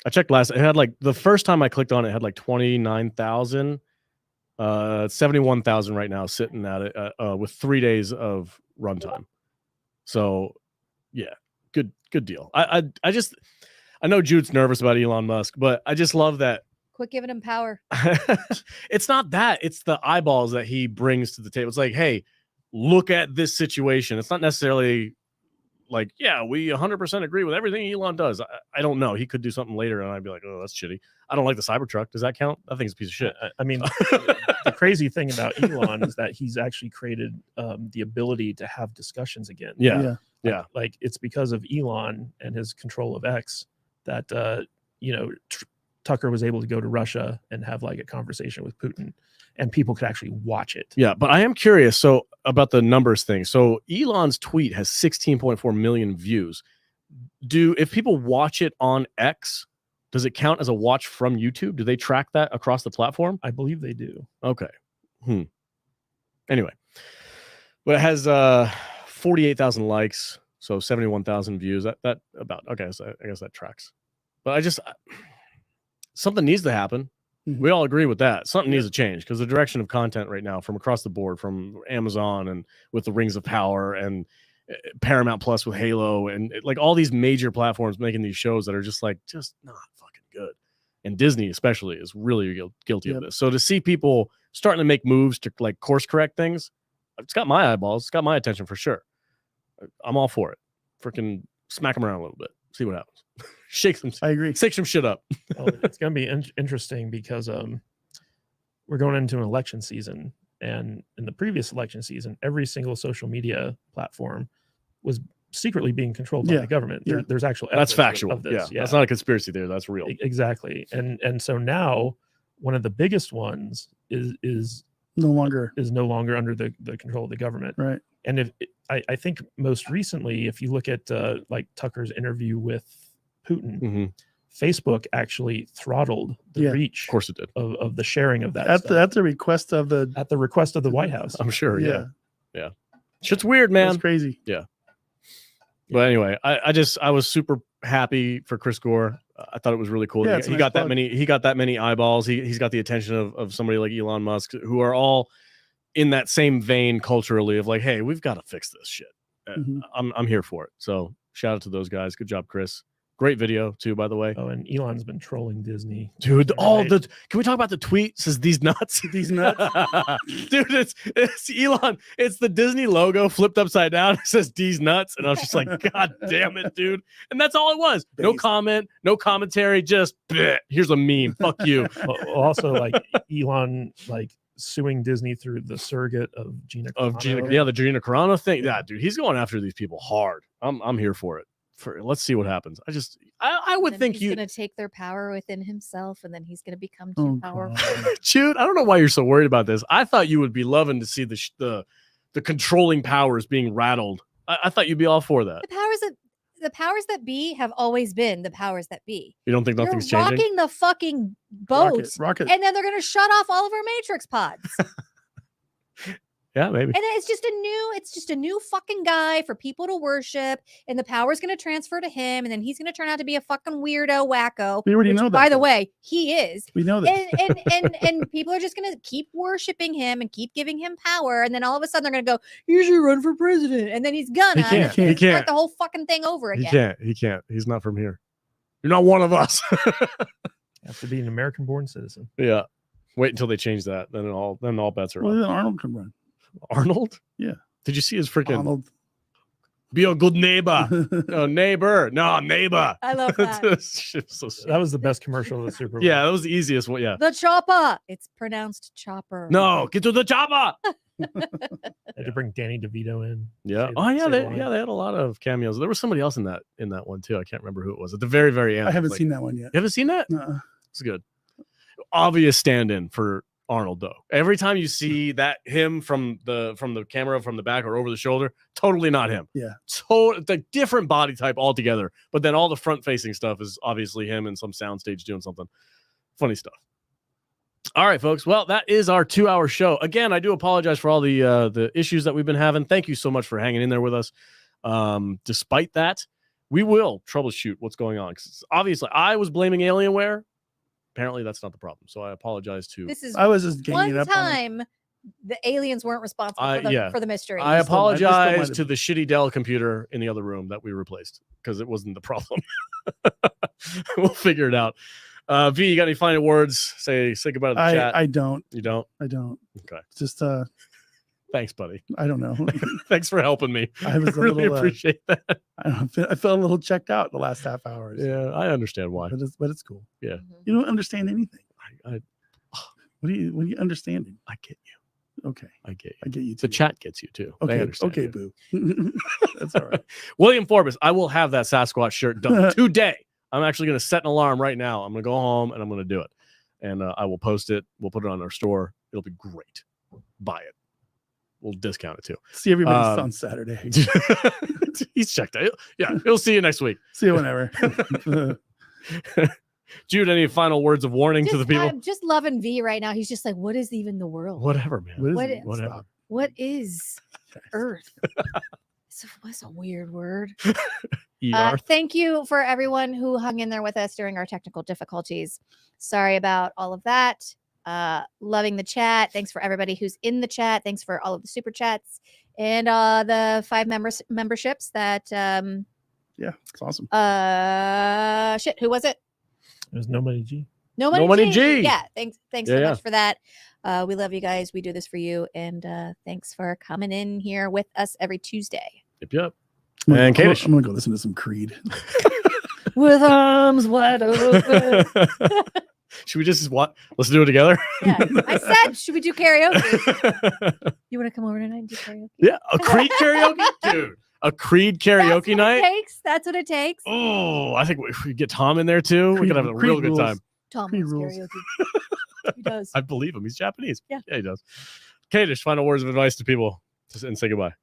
S1: I checked last. It had like the first time I clicked on it, it had like 29,000. 71,000 right now sitting at it with 3 days of runtime. So yeah, good deal. I know Jude's nervous about Elon Musk, but I just love that.
S4: Quit giving him power.
S1: It's not that, it's the eyeballs that he brings to the table. It's like, hey, look at this situation. It's not necessarily like, yeah, we 100% agree with everything Elon does. I don't know. He could do something later, and I'd be like, oh, that's shitty. I don't like the Cybertruck. Does that count? I think it's a piece of shit.
S3: I mean, the crazy thing about Elon is that he's actually created the ability to have discussions again.
S1: Yeah.
S3: Like it's because of Elon and his control of X that Tucker was able to go to Russia and have like a conversation with Putin, and people could actually watch it.
S1: Yeah, but I am curious. So about the numbers thing. So Elon's tweet has 16.4 million views. If people watch it on X, does it count as a watch from YouTube? Do they track that across the platform?
S3: I believe they do.
S1: Okay. Anyway, but it has 48,000 likes, so 71,000 views. That about okay. So I guess that tracks. But something needs to happen. We all agree with that. Something needs to change because the direction of content right now from across the board, from Amazon and with the Rings of Power and Paramount Plus with Halo and like all these major platforms making these shows that are just not fucking good. And Disney especially is really guilty of this. So to see people starting to make moves to like course correct things, it's got my eyeballs. It's got my attention for sure. I'm all for it. Freaking smack them around a little bit. See what happens.
S2: I agree.
S1: Shake some shit up.
S3: Well, it's going to be interesting because we're going into an election season, and in the previous election season, every single social media platform was secretly being controlled by the government. There's actual
S1: that's factual
S3: of this.
S1: That's not a conspiracy theory. That's real.
S3: Exactly. And so now one of the biggest ones is
S2: no longer
S3: under the control of the government.
S2: Right.
S3: And I think most recently, if you look at like Tucker's interview with Putin, Facebook actually throttled the reach.
S1: Of course it did.
S3: Of the sharing of that
S2: at the request of the
S3: White House.
S1: I'm sure. Yeah. Shit's weird, man.
S2: That's crazy.
S1: Yeah. But anyway, I was super happy for Chris Gore. I thought it was really cool. He got that many eyeballs. He's got the attention of somebody like Elon Musk, who are all in that same vein culturally of like, hey, we've got to fix this shit. I'm here for it. So shout out to those guys. Good job, Chris. Great video too, by the way.
S3: Oh, and Elon's been trolling Disney,
S1: dude. Can we talk about the tweet? It says these nuts, dude. It's Elon. It's the Disney logo flipped upside down. It says these nuts, and I was just like, God damn it, dude. And that's all it was. No comment, no commentary. Just bleh, here's a meme. Fuck you.
S3: Also, like Elon, like suing Disney through the surrogate of Gina Carano.
S1: The Gina Carano thing. Yeah, dude, he's going after these people hard. I'm here for it. Let's see what happens. I would think
S4: he's going to take their power within himself, and then he's going to become too powerful.
S1: Jude, I don't know why you're so worried about this. I thought you would be loving to see the controlling powers being rattled. I thought you'd be all for that.
S4: The powers that be have always been the powers that be.
S1: You don't think nothing's changing?
S4: Rocking the fucking boat,
S2: rocket.
S4: And then they're going to shut off all of our matrix pods.
S1: Yeah, maybe.
S4: And it's just a new fucking guy for people to worship, and the power's going to transfer to him, and then he's going to turn out to be a fucking weirdo wacko.
S2: We already know that.
S4: By the way, he is.
S2: We know that.
S4: And people are just going to keep worshiping him and keep giving him power, and then all of a sudden they're going to go, "You should run for president," and then he's gonna.
S1: He can't.
S4: Start the whole fucking thing over again.
S1: He can't. He's not from here. You're not one of us.
S3: You have to be an American-born citizen.
S1: Yeah. Wait until they change that. Then all bets are off.
S2: Then Arnold can run.
S1: Arnold?
S2: Yeah.
S1: Did you see his freaking
S2: Arnold?
S1: Be a good neighbor. No, neighbor. No, neighbor.
S4: I love that.
S3: That was the best commercial of the Super Bowl.
S1: Yeah, that was the easiest one. Yeah.
S4: The chopper. It's pronounced chopper.
S1: No, get to the chopper.
S3: Had to bring Danny DeVito in.
S1: Yeah. They had a lot of cameos. There was somebody else in that one too. I can't remember who it was. At the very, very end.
S2: I haven't seen that one yet.
S1: You haven't seen that?
S2: No.
S1: It's good. Obvious stand-in for Arnold though. Every time you see him from the camera from the back or over the shoulder, totally not him.
S2: Yeah.
S1: The different body type altogether. But then all the front facing stuff is obviously him in some soundstage doing something. Funny stuff. All right, folks. Well, that is our 2-hour show. Again, I do apologize for all the issues that we've been having. Thank you so much for hanging in there with us. Despite that, we will troubleshoot what's going on. Because obviously, I was blaming Alienware. Apparently, that's not the problem. So I apologize to.
S2: I was just
S4: one time the aliens weren't responsible for the mystery.
S1: I apologize to the shitty Dell computer in the other room that we replaced because it wasn't the problem. We'll figure it out. V, you got any final words? Say goodbye to the chat.
S2: I don't.
S1: You don't?
S2: I don't.
S1: Okay.
S2: Just
S1: thanks, buddy.
S2: I don't know.
S1: Thanks for helping me.
S2: I was
S1: really appreciate that.
S2: I felt a little checked out the last half hour.
S1: Yeah, I understand why.
S2: But it's cool.
S1: Yeah.
S2: You don't understand anything. What are you understanding?
S1: I get you.
S2: Okay.
S1: I get you.
S2: I get you too.
S1: The chat gets you too.
S2: Okay. Okay, boo. That's all right.
S1: William Forbes, I will have that Sasquatch shirt done today. I'm actually going to set an alarm right now. I'm going to go home and I'm going to do it. And I will post it. We'll put it on our store. It'll be great. Buy it. We'll discount it too.
S2: See everybody on Saturday.
S1: He's checked out. Yeah, he'll see you next week.
S2: See you whenever.
S1: Jude, any final words of warning to the people?
S4: I'm just loving V right now. He's just like, what is even the world?
S1: Whatever, man.
S2: Whatever.
S4: What is Earth? What's a weird word? Thank you for everyone who hung in there with us during our technical difficulties. Sorry about all of that. Loving the chat. Thanks for everybody who's in the chat. Thanks for all of the super chats and the 5 memberships that
S2: yeah, it's awesome.
S4: Shit, who was it?
S3: It was Nobody G.
S1: Nobody G.
S4: Yeah, thanks so much for that. We love you guys. We do this for you, and thanks for coming in here with us every Tuesday.
S1: Yep.
S2: And Kadish, I'm gonna go listen to some Creed.
S4: With arms wide open.
S1: Should we just let's do it together?
S4: Yeah, I said, should we do karaoke? You want to come over tonight and do karaoke?
S1: Yeah, a Creed karaoke, dude. A Creed karaoke night.
S4: That's what it takes.
S1: Oh, I think if we get Tom in there too, we could have a real good time.
S4: Tom loves karaoke. He does.
S1: I believe him. He's Japanese.
S4: Yeah,
S1: he does. Kadish, final words of advice to people and say goodbye.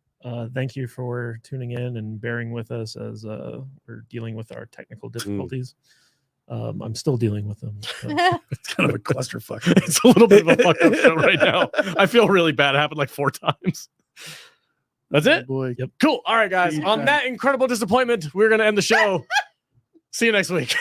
S3: Thank you for tuning in and bearing with us as we're dealing with our technical difficulties. I'm still dealing with them. So.
S2: It's kind of a clusterfuck.
S1: It's a little bit of a fucked up show right now. I feel really bad. It happened like 4 times. That's it?
S2: Boy.
S1: Yep. Cool. All right, guys. On that incredible disappointment, we're going to end the show. See you next week.